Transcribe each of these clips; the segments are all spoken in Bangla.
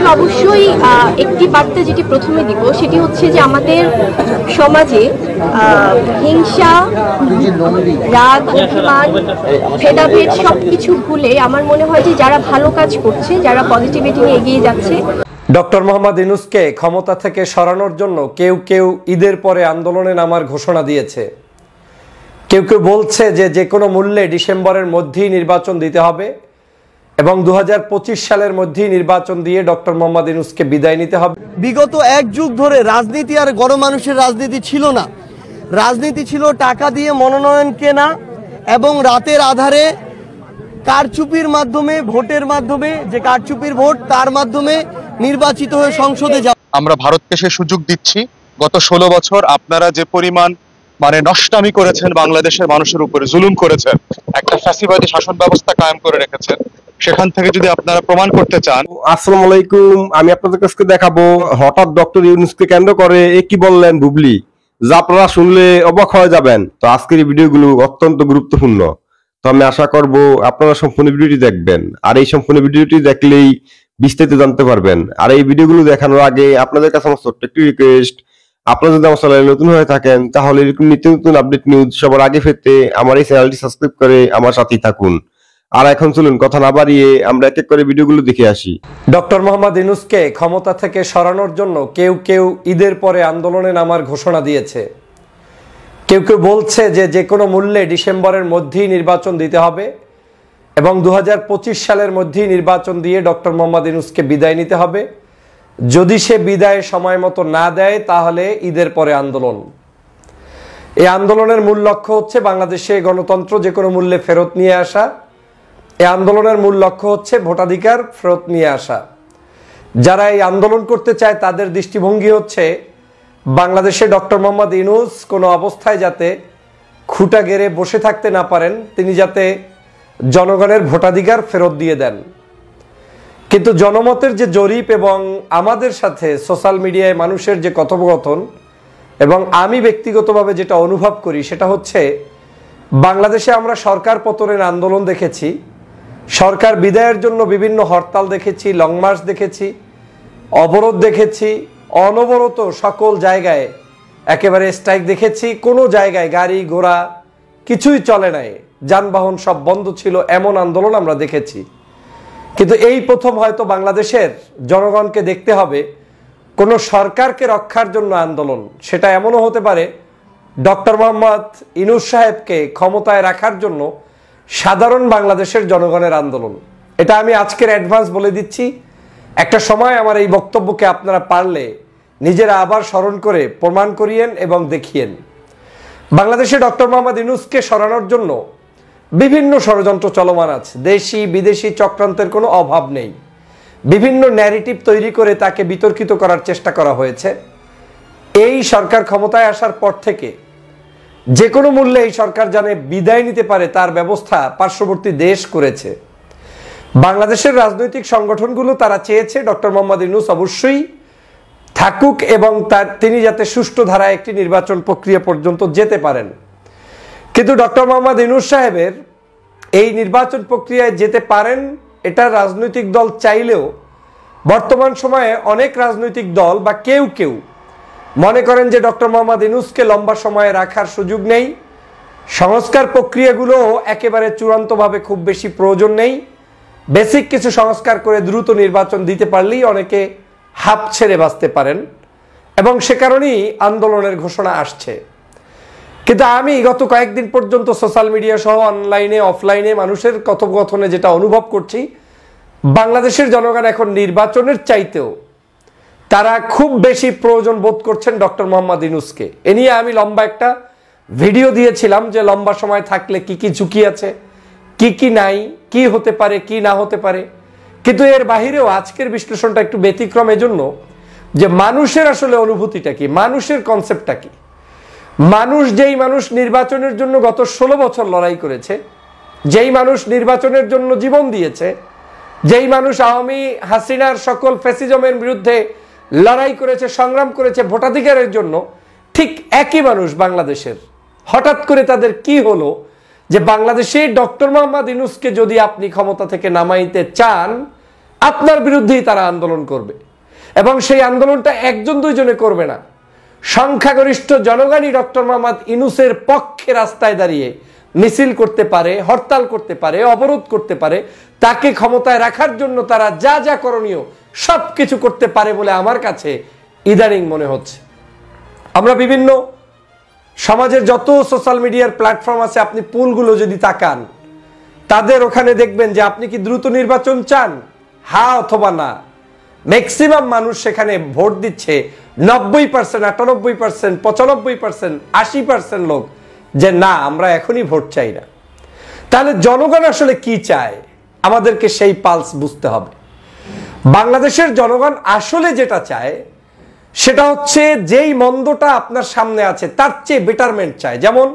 আসলে অবশ্যই একটি বার্তা যেটি প্রথমে দিব সেটি হচ্ছে যে আমাদের সমাজে হিংসা, রাগ, অভিমান, ভেদাভেদ সবকিছু ভুলে আমার মনে হয় যে যারা ভালো কাজ করছে, যারা পজিটিভিটি নিয়ে এগিয়ে যাচ্ছে। ডক্টর মোহাম্মদ ইউনূসকে ক্ষমতা থেকে সরানোর জন্য কেউ কেউ ঈদের পরে আন্দোলনে নামার ঘোষণা দিয়েছে। কেউ কেউ বলছে যে কোনো মূল্যে ডিসেম্বরের মধ্যেই নির্বাচন দিতে হবে এবং 2025 সালের মধ্যেই নির্বাচন দিয়ে ডক্টর মোহাম্মদ ইউনূসকে বিদায় নিতে হবে। বিগত এক যুগ ধরে রাজনীতি আর গণমানুষের রাজনীতি ছিল না। রাজনীতি ছিল টাকা দিয়ে মনোনয়ন কেনা এবং রাতের আধারে কারচুপির মাধ্যমে, ভোটের মাধ্যমে, যে কারচুপির ভোট তার মাধ্যমে নির্বাচিত হয়ে সংসদে যাওয়া। আমরা ভারতকে সে সুযোগ দিচ্ছি। গত 16 বছর আপনারা যে পরিমাণ নষ্টামি করেছেন, বাংলাদেশের মানুষের উপরে জুলুম করেছেন, একটা ফ্যাসিবাদী শাসন ব্যবস্থা কায়েম করে রেখেছেন, সেখান থেকে যদি আপনারা প্রমাণ করতে চান। আসসালামু আলাইকুম, আমি আপনাদের কাছে দেখাবো হঠাৎ ডক্টর ইউনূসকে কেন্দ্র করে কি বললেন বুবলি, যা আপনারা শুনলে অবাক হয়ে যাবেন। তো আজকের এই ভিডিওগুলো অত্যন্ত গুরুত্বপূর্ণ। তো আমি আশা করব আপনারা সম্পূর্ণ ভিডিওটি দেখবেন, আর এই সম্পূর্ণ ভিডিওটি দেখলেই বিস্তারিত জানতে পারবেন। আর এই ভিডিওগুলো দেখানোর আগে আপনাদের কাছে আমার ছোট্ট একটি রিকোয়েস্ট, আপনারা যদি আমার চ্যানেলে নতুন হয়ে থাকেন তাহলে এরকম নিত্য নতুন আপডেট নিউজ সবার আগে পেতে আমার এই চ্যানেলটি সাবস্ক্রাইব করে আমার সাথেই থাকুন। আর এখন চলুন কথা না বাড়িয়ে আমরা এক এক করে ভিডিওগুলো দেখে আসি। ডক্টর মোহাম্মদ ইউনূসকে ক্ষমতা থেকে সরানোর জন্য কেউ কেউ ঈদের পরে আন্দোলনে নামার ঘোষণা দিয়েছে। কেউ কেউ বলছে যে কোনো মূল্যে ডিসেম্বরের মধ্যেই নির্বাচন দিতে হবে এবং 2025 সালের মধ্যেই নির্বাচন দিয়ে ডক্টর মোহাম্মদ ইউনূসকে বিদায় নিতে হবে। যদি সে বিদায় সময় মতো না দেয় তাহলে ঈদের পরে আন্দোলন। এই আন্দোলনের মূল লক্ষ্য হচ্ছে বাংলাদেশে গণতন্ত্র যে কোনো মূল্যে ফেরত নিয়ে আসা। এই আন্দোলনের মূল লক্ষ্য হচ্ছে ভোটাধিকার ফেরত নিয়ে আসা। যারা এই আন্দোলন করতে চায় তাদের দৃষ্টিভঙ্গি হচ্ছে বাংলাদেশে ডক্টর মোহাম্মদ ইউনূস কোনো অবস্থায় যাতে খুঁটা গেড়ে বসে থাকতে না পারেন, তিনি যাতে জনগণের ভোটাধিকার ফেরত দিয়ে দেন। কিন্তু জনমতের যে জরিপ এবং আমাদের সাথে সোশ্যাল মিডিয়ায় মানুষের যে কথোপকথন এবং আমি ব্যক্তিগতভাবে যেটা অনুভব করি সেটা হচ্ছে বাংলাদেশে আমরা সরকার পতনের আন্দোলন দেখেছি, সরকার বিদায়ের জন্য বিভিন্ন হরতাল দেখেছি, লং মার্চ দেখেছি, অবরোধ দেখেছি, অনবরত সকল জায়গায় একেবারে স্ট্রাইক দেখেছি। কোনো জায়গায় গাড়ি ঘোড়া কিছুই চলে নাই, যানবাহন সব বন্ধ ছিল, এমন আন্দোলন আমরা দেখেছি। কিন্তু এই প্রথম হয়তো বাংলাদেশের জনগণকে দেখতে হবে কোনো সরকারকে রক্ষার জন্য আন্দোলন। সেটা এমনও হতে পারে ডক্টর মোহাম্মদ ইউনূস সাহেবকে ক্ষমতায় রাখার জন্য সাধারণ বাংলাদেশের জনগণের আন্দোলন। এটা আমি আজকের অ্যাডভান্স বলে দিচ্ছি। একটা সময় আমার এই বক্তব্যকে আপনারা পারলে নিজেরা আবার স্মরণ করে প্রমাণ করিয়েন এবং দেখিয়েন। বাংলাদেশে ডক্টর মোহাম্মদ ইউনূসকে সরানোর জন্য বিভিন্ন ষড়যন্ত্র চলমান আছে, দেশি বিদেশি চক্রান্তের কোনো অভাব নেই। বিভিন্ন ন্যারেটিভ তৈরি করে তাকে বিতর্কিত করার চেষ্টা করা হয়েছে। এই সরকার ক্ষমতায় আসার পর থেকে যে কোনো মূল্যে এই সরকার জানে বিদায় নিতে পারে তার ব্যবস্থা পার্শ্ববর্তী দেশ করেছে। বাংলাদেশের রাজনৈতিক সংগঠনগুলো তারা চেয়েছে ডক্টর মোহাম্মদ ইউনূস অবশ্যই থাকুক এবং তিনি যাতে সুষ্ঠু ধারায় একটি নির্বাচন প্রক্রিয়া পর্যন্ত যেতে পারেন। কিন্তু ডক্টর মোহাম্মদ ইউনূস সাহেবের এই নির্বাচন প্রক্রিয়ায় যেতে পারেন এটা রাজনৈতিক দল চাইলেও বর্তমান সময়ে অনেক রাজনৈতিক দল বা কেউ কেউ মনে করেন যে ডক্টর মোহাম্মদ ইউনূসকে লম্বা সময়ে রাখার সুযোগ নেই, সংস্কার প্রক্রিয়াগুলো একেবারে চূড়ান্তভাবে খুব বেশি প্রয়োজন নেই, বেসিক কিছু সংস্কার করে দ্রুত নির্বাচন দিতে পারলেই অনেকে হাঁপ ছেড়ে বাঁচতে পারেন এবং সে কারণেই আন্দোলনের ঘোষণা আসছে। কিন্তু আমি গত কয়েকদিন পর্যন্ত সোশ্যাল মিডিয়া সহ অনলাইনে অফলাইনে মানুষের কথোপকথনে যেটা অনুভব করছি, বাংলাদেশের জনগণ এখন নির্বাচনের চাইতেও তারা খুব বেশি প্রয়োজন বোধ করছেন ডক্টর মোহাম্মদ ইউনূসকে। এ নিয়ে আমি লম্বা একটা ভিডিও দিয়েছিলাম যে লম্বা সময় থাকলে কি কি ঝুঁকি আছে, কি কি নাই, কি হতে পারে কি না হতে পারে। কিন্তু এর বাহিরেও আজকের বিশ্লেষণটা একটু ব্যতিক্রম এজন্য যে মানুষের আসলে অনুভূতিটা কি, মানুষের কনসেপ্টটা কি। যেই মানুষ নির্বাচনের জন্য গত 16 বছর লড়াই করেছে, যেই মানুষ নির্বাচনের জন্য জীবন দিয়েছে, যেই মানুষ আওয়ামী হাসিনার সকল ফ্যাসিজমের বিরুদ্ধে লড়াই করেছে, সংগ্রাম করেছে ভোটাধিকারের জন্য, ঠিক একই মানুষ বাংলাদেশের হঠাৎ করে তাদের কি হলো যে বাংলাদেশে ডক্টর মোহাম্মদ ইউনূসকে যদি আপনি ক্ষমতা থেকে নামাইতে চান আপনার বিরুদ্ধেই তারা আন্দোলন করবে, এবং সেই আন্দোলনটা একজন দুইজনে করবে না। সংখ্যাগরিষ্ঠ জনগণই ডক্টর মোহাম্মদ ইউনূসের পক্ষে রাস্তায় দাঁড়িয়ে মিছিল করতে পারে, হরতাল করতে পারে, অবরোধ করতে পারে। তাকে ক্ষমতায় রাখার জন্য তারা যা যা করণীয় সবকিছু করতে পারে বলে আমার কাছে ইদানিং মনে হচ্ছে। আমরা বিভিন্ন সমাজের যত সোশ্যাল মিডিয়ার প্ল্যাটফর্ম আছে, আপনি পুলগুলো যদি তাকান, তাদের ওখানে দেখবেন যে আপনি কি দ্রুত নির্বাচন চান, হ্যাঁ অথবা না। ম্যাক্সিমাম মানুষ সেখানে ভোট দিচ্ছে 90%, 98%, 95%, 80% লোক যে না, আমরা এখনই ভোট চাই না। তাহলে জনগণ আসলে কি চায়, আমাদেরকে সেই পালস বুঝতে হবে। বাংলাদেশের জনগণ আসলে যেটা চায় সেটা হচ্ছে যেই মন্দটা আপনার সামনে আছে তার চেয়ে বেটারমেন্ট চায়। যেমন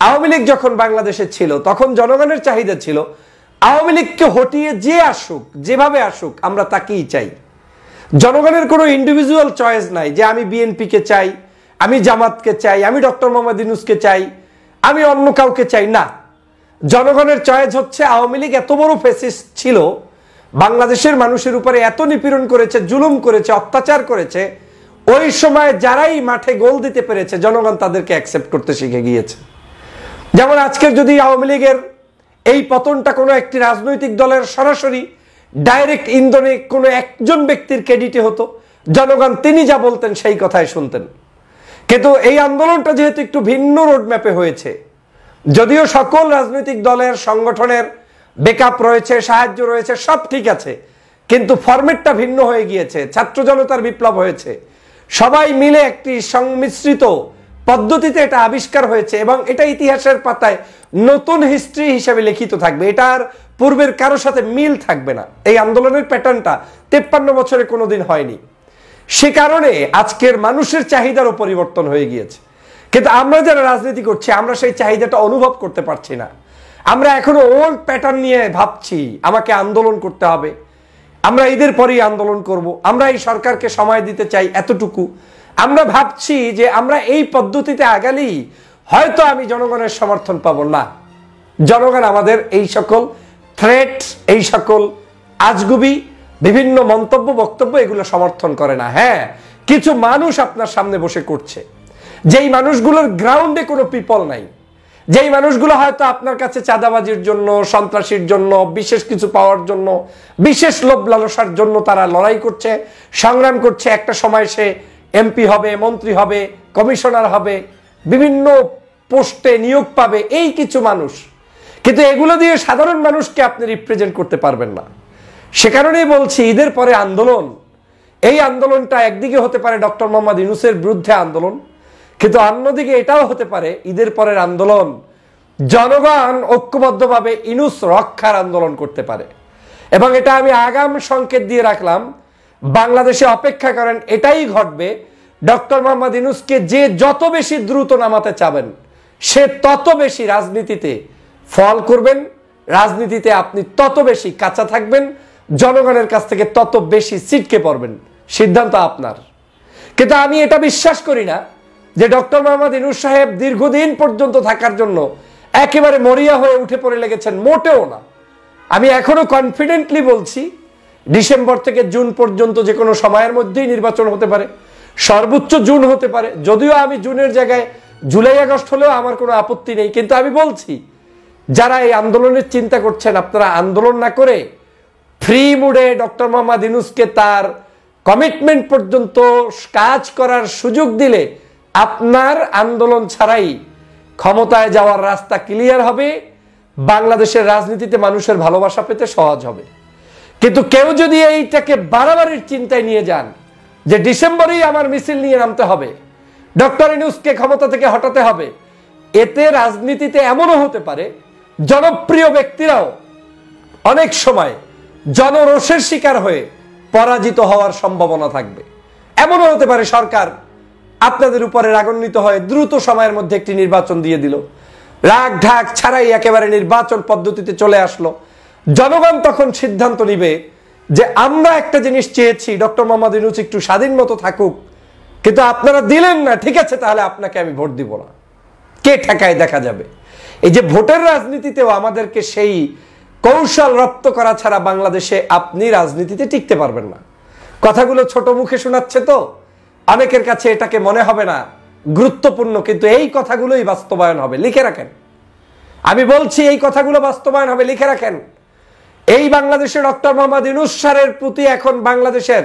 আওয়ামী লীগ যখন বাংলাদেশে ছিল তখন জনগণের চাহিদা ছিল আওয়ামী লীগকে হটিয়ে যে আসুক, যেভাবে আসুক, আমরা তাকেই চাই। জনগণের কোনো ইন্ডিভিজুয়াল চয়েস নাই যে আমি বিএনপিকে চাই, আমি জামাতকে চাই, আমি ডক্টর মোহাম্মদ ইউনূসকে চাই, আমি অন্য কাউকে চাই না। জনগণের চয়েস হচ্ছে আওয়ামী লীগ এত বড় ফ্যাসিস্ট ছিল, বাংলাদেশের মানুষের উপরে এত নিপীড়ন করেছে, জুলুম করেছে, অত্যাচার করেছে, ওই সময় যারাই মাঠে গোল দিতে পেরেছে জনগণ তাদেরকে অ্যাকসেপ্ট করতে শিখে গিয়েছে। যেমন আজকের যদি আওয়ামী লীগের এই পতনটা কোনো একটি রাজনৈতিক দলের সরাসরি ডাইরেক্ট ইন্ধনে কোনো একজন ব্যক্তির ক্রেডিটে হতো, জনগণ তিনি যা বলতেন সেই কথাই শুনতেন। কিন্তু এই আন্দোলনটা যেহেতু একটু ভিন্ন রোডম্যাপে হয়েছে, যদিও সকল রাজনৈতিক দলের সংগঠনের ব্যাকআপ রয়েছে, সাহায্য রয়েছে, সব ঠিক আছে, কিন্তু ফরম্যাটটা ভিন্ন হয়ে গিয়েছে। ছাত্র জনতার বিপ্লব হয়েছে, সবাই মিলে একটি সংমিশ্রিত পদ্ধতিতে এটা আবিষ্কার হয়েছে, এবং এটা ইতিহাসের পাতায় নতুন হিস্ট্রি হিসেবে লিখিত থাকবে। এটার পূর্বের কারোর সাথে মিল থাকবে না। এই আন্দোলনের প্যাটার্নটা 53 বছরে কোনোদিন হয়নি। সে কারণে আজকের মানুষের চাহিদারও পরিবর্তন হয়ে গিয়েছে। কিন্তু আমরা যারা রাজনীতি করছি আমরা সেই চাহিদাটা অনুভব করতে পারছি না। আমরা এখনো ওল্ড প্যাটার্ন নিয়ে ভাবছি আমাকে আন্দোলন করতে হবে, আমরা ঈদের পরেই আন্দোলন করব, আমরা এই সরকারকে সময় দিতে চাই এতটুকু। আমরা ভাবছি যে আমরা এই পদ্ধতিতে আগালেই হয়তো আমি জনগণের সমর্থন পাবো না। জনগণ আমাদের এই সকল থ্রেট, এই সকল আজগুবি বিভিন্ন মন্তব্য, বক্তব্য এগুলো সমর্থন করে না। হ্যাঁ, কিছু মানুষ আপনার সামনে বসে করছে, যেই মানুষগুলোর গ্রাউন্ডে কোনো পিপল নাই, যেই মানুষগুলো হয়তো আপনার কাছে চাঁদাবাজির জন্য, সন্ত্রাসীর জন্য, বিশেষ কিছু পাওয়ার জন্য, বিশেষ লোভ লালসার জন্য তারা লড়াই করছে, সংগ্রাম করছে। একটা সময় সে এমপি হবে, মন্ত্রী হবে, কমিশনার হবে, বিভিন্ন পোস্টে নিয়োগ পাবে, এই কিছু মানুষ। কিন্তু এগুলো দিয়ে সাধারণ মানুষকে আপনি রিপ্রেজেন্ট করতে পারবেন না। সে কারণেই বলছি ঈদের পরে আন্দোলন, এই আন্দোলনটা একদিকে হতে পারে ডক্টর মোহাম্মদ ইউনূসের বিরুদ্ধে আন্দোলন, কিন্তু অন্যদিকে এটাও হতে পারে ঈদের পরের আন্দোলন জনগণ ঐক্যবদ্ধভাবে ইউনূস রক্ষার আন্দোলন করতে পারে। এবং এটা আমি আগাম সংকেত দিয়ে রাখলাম, বাংলাদেশে অপেক্ষা করেন, এটাই ঘটবে। ডক্টর মোহাম্মদ ইউনূসকে যে যত বেশি দ্রুত নামাতে চাবেন সে তত বেশি রাজনীতিতে ফল করবেন, রাজনীতিতে আপনি তত বেশি কাঁচা থাকবেন, জনগণের কাছ থেকে তত বেশি ছিটকে পড়বেন। সিদ্ধান্ত আপনার। কিন্তু আমি এটা বিশ্বাস করি না যে ডক্টর মোহাম্মদ ইউনূস সাহেব দীর্ঘদিন পর্যন্ত থাকার জন্য একেবারে মরিয়া হয়ে উঠে পড়ে লেগেছেন, মোটেও না। আমি এখনো কনফিডেন্টলি বলছি ডিসেম্বর থেকে জুন পর্যন্ত যে কোনো সময়ের মধ্যেই নির্বাচন হতে পারে, সর্বোচ্চ জুন হতে পারে। যদিও আমি জুনের জায়গায় জুলাই আগস্ট হলেও আমার কোনো আপত্তি নেই, কিন্তু আমি বলছি যারা এই আন্দোলনের চিন্তা করছেন আপনারা আন্দোলন না করে ফ্রি মুডে ডক্টর মোহাম্মদ ইউনূসকে তার কমিটমেন্ট পর্যন্ত কাজ করার সুযোগ দিলে আপনার আন্দোলন ছাড়াই ক্ষমতায় যাওয়ার রাস্তা ক্লিয়ার হবে, বাংলাদেশের রাজনীতিতে মানুষের ভালোবাসা পেতে সহজ হবে। কিন্তু কেউ যদি এইটাকে বাড়াবাড়ির চিন্তায় নিয়ে যান যে ডিসেম্বরেই আমার মিছিল নিয়ে নামতে হবে, ডক্টর ইউনূসকে ক্ষমতা থেকে হটাতে হবে, এতে রাজনীতিতে এমনও হতে পারে জনপ্রিয় ব্যক্তিরাও অনেক সময় জনরোষের শিকার হয়ে পরাজিত হওয়ার সম্ভাবনা থাকবে। এমনও হতে পারে সরকার আপনাদের উপরে রাগান্বিত হয়ে দ্রুত সময়ের মধ্যে একটি নির্বাচন দিয়ে দিল, রাগ ঢাক ছাড়াই একেবারে নির্বাচন পদ্ধতিতে চলে আসলো। জনগণ তখন সিদ্ধান্ত নিবে যে আমরা একটা জিনিস চেয়েছি, ডক্টর মোহাম্মদ ইউনূস একটু স্বাধীন মতো থাকুক, কিন্তু আপনারা দিলেন না, ঠিক আছে তাহলে আপনাকে আমি ভোট দিব না। কে ঠেকায় দেখা যাবে। এই যে ভোটের রাজনীতিতেও আমাদেরকে সেই কৌশল রপ্ত করা ছাড়া বাংলাদেশে আপনি রাজনীতিতে টিকতে পারবেন না। কথাগুলো ছোট মুখে শোনাচ্ছে তো অনেকের কাছে এটাকে মনে হবে না গুরুত্বপূর্ণ, কিন্তু এই কথাগুলোই বাস্তবায়ন হবে, লিখে রাখেন। আমি বলছি এই কথাগুলো বাস্তবায়ন হবে, লিখে রাখেন। এই বাংলাদেশে ডক্টর মোহাম্মদ ইউনূস স্যারের প্রতি এখন বাংলাদেশের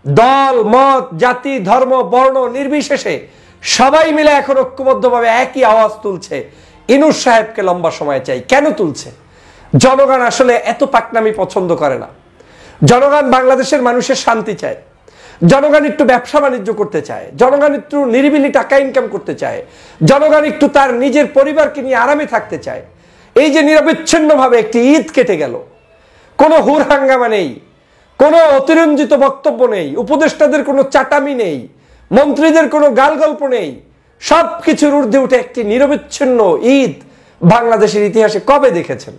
দল মত জাতি ধর্ম বর্ণ নির্বিশেষে সবাই মিলে এখন ঐক্যবদ্ধভাবে একই আওয়াজ তুলছে, ইউনূস সাহেবকে লম্বা সময় চাই। কেন তুলছে? জনগণ আসলে এত পাকনামি পছন্দ করে না। জনগণ বাংলাদেশের মানুষের শান্তি চায়, জনগণ একটু ব্যবসা বাণিজ্য করতে চায়, জনগণ একটু নিরিবিলি টাকা ইনকাম করতে চায়, জনগণ একটু তার নিজের পরিবারকে নিয়ে আরামে থাকতে চায়। এই যে নিরবিচ্ছিন্নভাবে একটি ঈদ কেটে গেল, কোনো হুর হাঙ্গামা নেই, কোনো অতিরঞ্জিত বক্তব্য নেই, উপদেষ্টাদের কোনো চাটামি নেই, মন্ত্রীদের কোনো গালগল্প নেই, সবকিছুর ঊর্ধ্বে উঠে একটি নিরবিচ্ছিন্ন ঈদ বাংলাদেশের ইতিহাসে কবে দেখেছেন?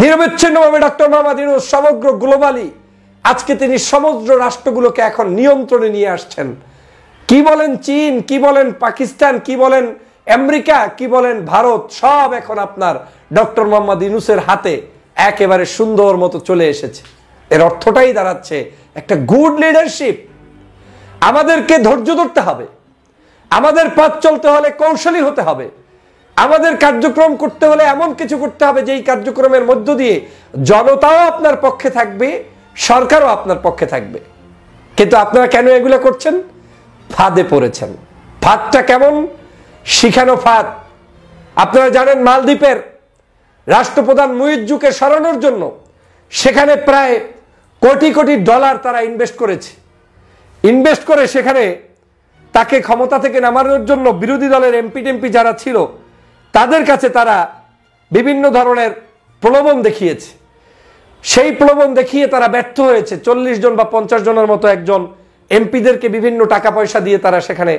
নিরবিচ্ছিন্নভাবে ডক্টর মোহাম্মদ ইউনূস সমগ্র গ্লোবালি আজকে তিনি সমগ্র রাষ্ট্রগুলোকে এখন নিয়ন্ত্রণে নিয়ে আসছেন। কি বলেন চীন, কি বলেন পাকিস্তান, কি বলেন আমেরিকা, কি বলেন ভারত, সব এখন আপনার ডক্টর মোহাম্মদ ইউনূসের হাতে একেবারে সুন্দর মতো চলে এসেছে। এর অর্থটাই দাঁড়াচ্ছে একটা গুড লিডারশিপ। আমাদেরকে ধৈর্য ধরতে হবে, আমাদের পথ চলতে হলে কৌশলী হতে হবে, আমাদের কার্যক্রম করতে হলে এমন কিছু করতে হবে যেই কার্যক্রমের মধ্য দিয়ে জনতাও আপনার পক্ষে থাকবে, সরকারও আপনার পক্ষে থাকবে। কিন্তু আপনারা কেন এগুলো করছেন? ফাঁদে পড়েছেন। ফাঁদটা কেমন? শিখানো ফাঁদ। আপনারা জানেন মালদ্বীপের রাষ্ট্রপ্রধান মুইজ্জুকে সরানোর জন্য সেখানে প্রায় কোটি কোটি ডলার তারা ইনভেস্ট করেছে। ইনভেস্ট করে সেখানে তাকে ক্ষমতা থেকে নামানোর জন্য বিরোধী দলের এমপি যারা ছিল তাদের কাছে তারা বিভিন্ন ধরনের প্রলোভন দেখিয়েছে। সেই প্রলোভন দেখিয়ে তারা ব্যর্থ হয়েছে। 40 জন বা 50 জনের মতো একজন এমপিদেরকে বিভিন্ন টাকা পয়সা দিয়ে তারা সেখানে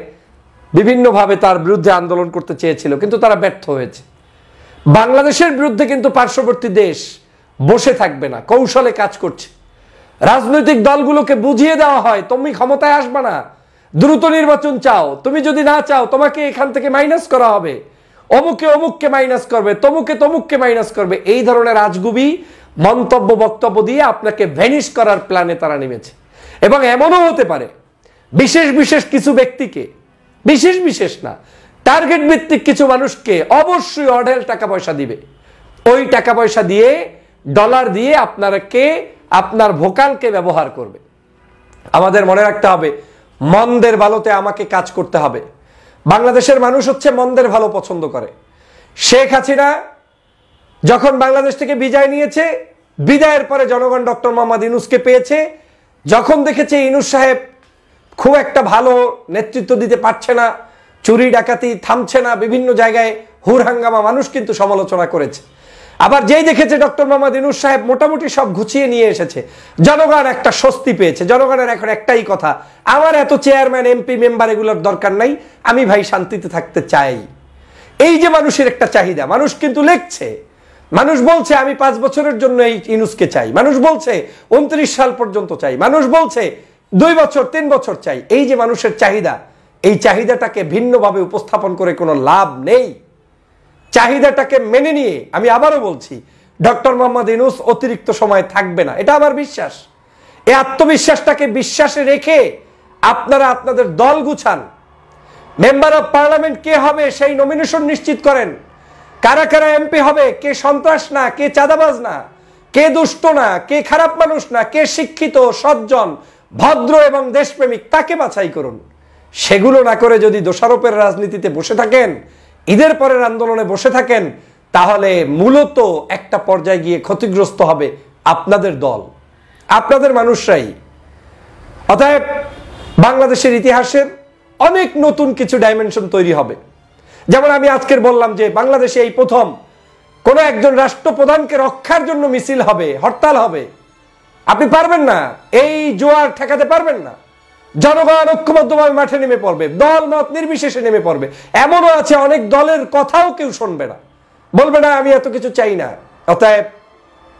বিভিন্নভাবে তার বিরুদ্ধে আন্দোলন করতে চেয়েছিল, কিন্তু তারা ব্যর্থ হয়েছে। বাংলাদেশের বিরুদ্ধে কিন্তু পার্শ্ববর্তী দেশ বসে থাকবে না, কৌশলে কাজ করছে। রাজনৈতিক দলগুলোকে বুঝিয়ে দেওয়া হয় তুমি ক্ষমতায় আসবে না, দ্রুত নির্বাচন চাও, তুমি যদি না চাও তোমাকে এখান থেকে মাইনাস করা হবে, অমুকে অমুককে মাইনাস করবে, তমুককে মাইনাস করবে। এই ধরনের আজগুবি মন্তব্য বক্তব্য দিয়ে আপনাকে ভ্যানিশ করার প্ল্যানে তারা নেমেছে। এবং এমনও হতে পারে বিশেষ কিছু ব্যক্তিকে, বিশেষ না, টার্গেট ভিত্তিক কিছু মানুষকে অবশ্যই অঢেল টাকা পয়সা দিবে। ওই টাকা পয়সা দিয়ে, ডলার দিয়ে আপনার ভোকালকে ব্যবহার করবে। আমাদের মনে রাখতে হবে মন্দের ভালোতে আমাকে কাজ করতে হবে। বাংলাদেশের মানুষ হচ্ছে মন্দের ভালো পছন্দ করে। শেখ হাসিনা যখন বাংলাদেশ থেকে বিদায় নিয়েছে, বিদায়ের পরে জনগণ ডক্টর মোহাম্মদ ইউনূসকে পেয়েছে। যখন দেখেছে ইউনূস সাহেব খুব একটা ভালো নেতৃত্ব দিতে পারছে না, চুরি ডাকাতি থামছে না, বিভিন্ন জায়গায় হুর হাঙ্গামা, মানুষ কিন্তু সমালোচনা করেছে। আবার যেই দেখেছে ডক্টর মোহাম্মদ ইউনূস সাহেব মোটামুটি সব গুছিয়ে নিয়ে এসেছে, জনগণ একটা স্বস্তি পেয়েছে। জনগণের এখন একটাই কথা, আমার এত চেয়ারম্যান এমপি মেম্বার এগুলোর দরকার নাই, আমি ভাই শান্তিতে থাকতে চাই। এই যে মানুষের একটা চাহিদা, মানুষ কিন্তু লিখছে, মানুষ বলছে আমি 5 বছরের জন্য এই ইউনূসকে চাই, মানুষ বলছে 29 সাল পর্যন্ত চাই, মানুষ বলছে 2 বছর 3 বছর চাই। এই যে মানুষের চাহিদা, এই চাহিদাটাকে ভিন্নভাবে উপস্থাপন করে কোনো লাভ নেই। চাহিদাটাকে মেনে নিয়ে আমি আবারও বলছি, ডক্টর মোহাম্মদ ইউনূস অতিরিক্ত সময় থাকবে না, এটা আমার বিশ্বাস। এই আত্মবিশ্বাসটাকে বিশ্বাসে রেখে আপনারা আপনাদের দল গুছান। মেম্বার অফ পার্লামেন্ট কে হবে সেই নমিনেশন নিশ্চিত করেন। কারা কারা এমপি হবে, কে সন্ত্রাস না, কে চাঁদাবাজ না, কে দুষ্ট না, কে খারাপ মানুষ না, কে শিক্ষিত সজ্জন ভদ্র এবং দেশপ্রেমিক, তাকে বাছাই করুন। সেগুলো না করে যদি দোষারোপের রাজনীতিতে বসে থাকেন, ঈদের পরের আন্দোলনে বসে থাকেন, তাহলে মূলত একটা পর্যায়ে গিয়ে ক্ষতিগ্রস্ত হবে আপনাদের দল, আপনাদের মানুষরাই। অতএব বাংলাদেশের ইতিহাসের অনেক নতুন কিছু ডাইমেনশন তৈরি হবে। যেমন আমি আজকের বললাম যে বাংলাদেশে এই প্রথম কোন একজন রাষ্ট্রপ্রধানকে রক্ষার জন্য মিছিল হবে, হরতাল হবে। আপনি পারবেন না, এই জোয়ার ঠেকাতে পারবেন না। জনগণ ঐক্যবদ্ধভাবে মাঠে নেমে পড়বে, দল মত নির্বিশেষে নেমে পড়বে। এমনও আছে অনেক দলের কথাও কেউ শুনবে না, বলবে না আমি এত কিছু চাই না। অতএব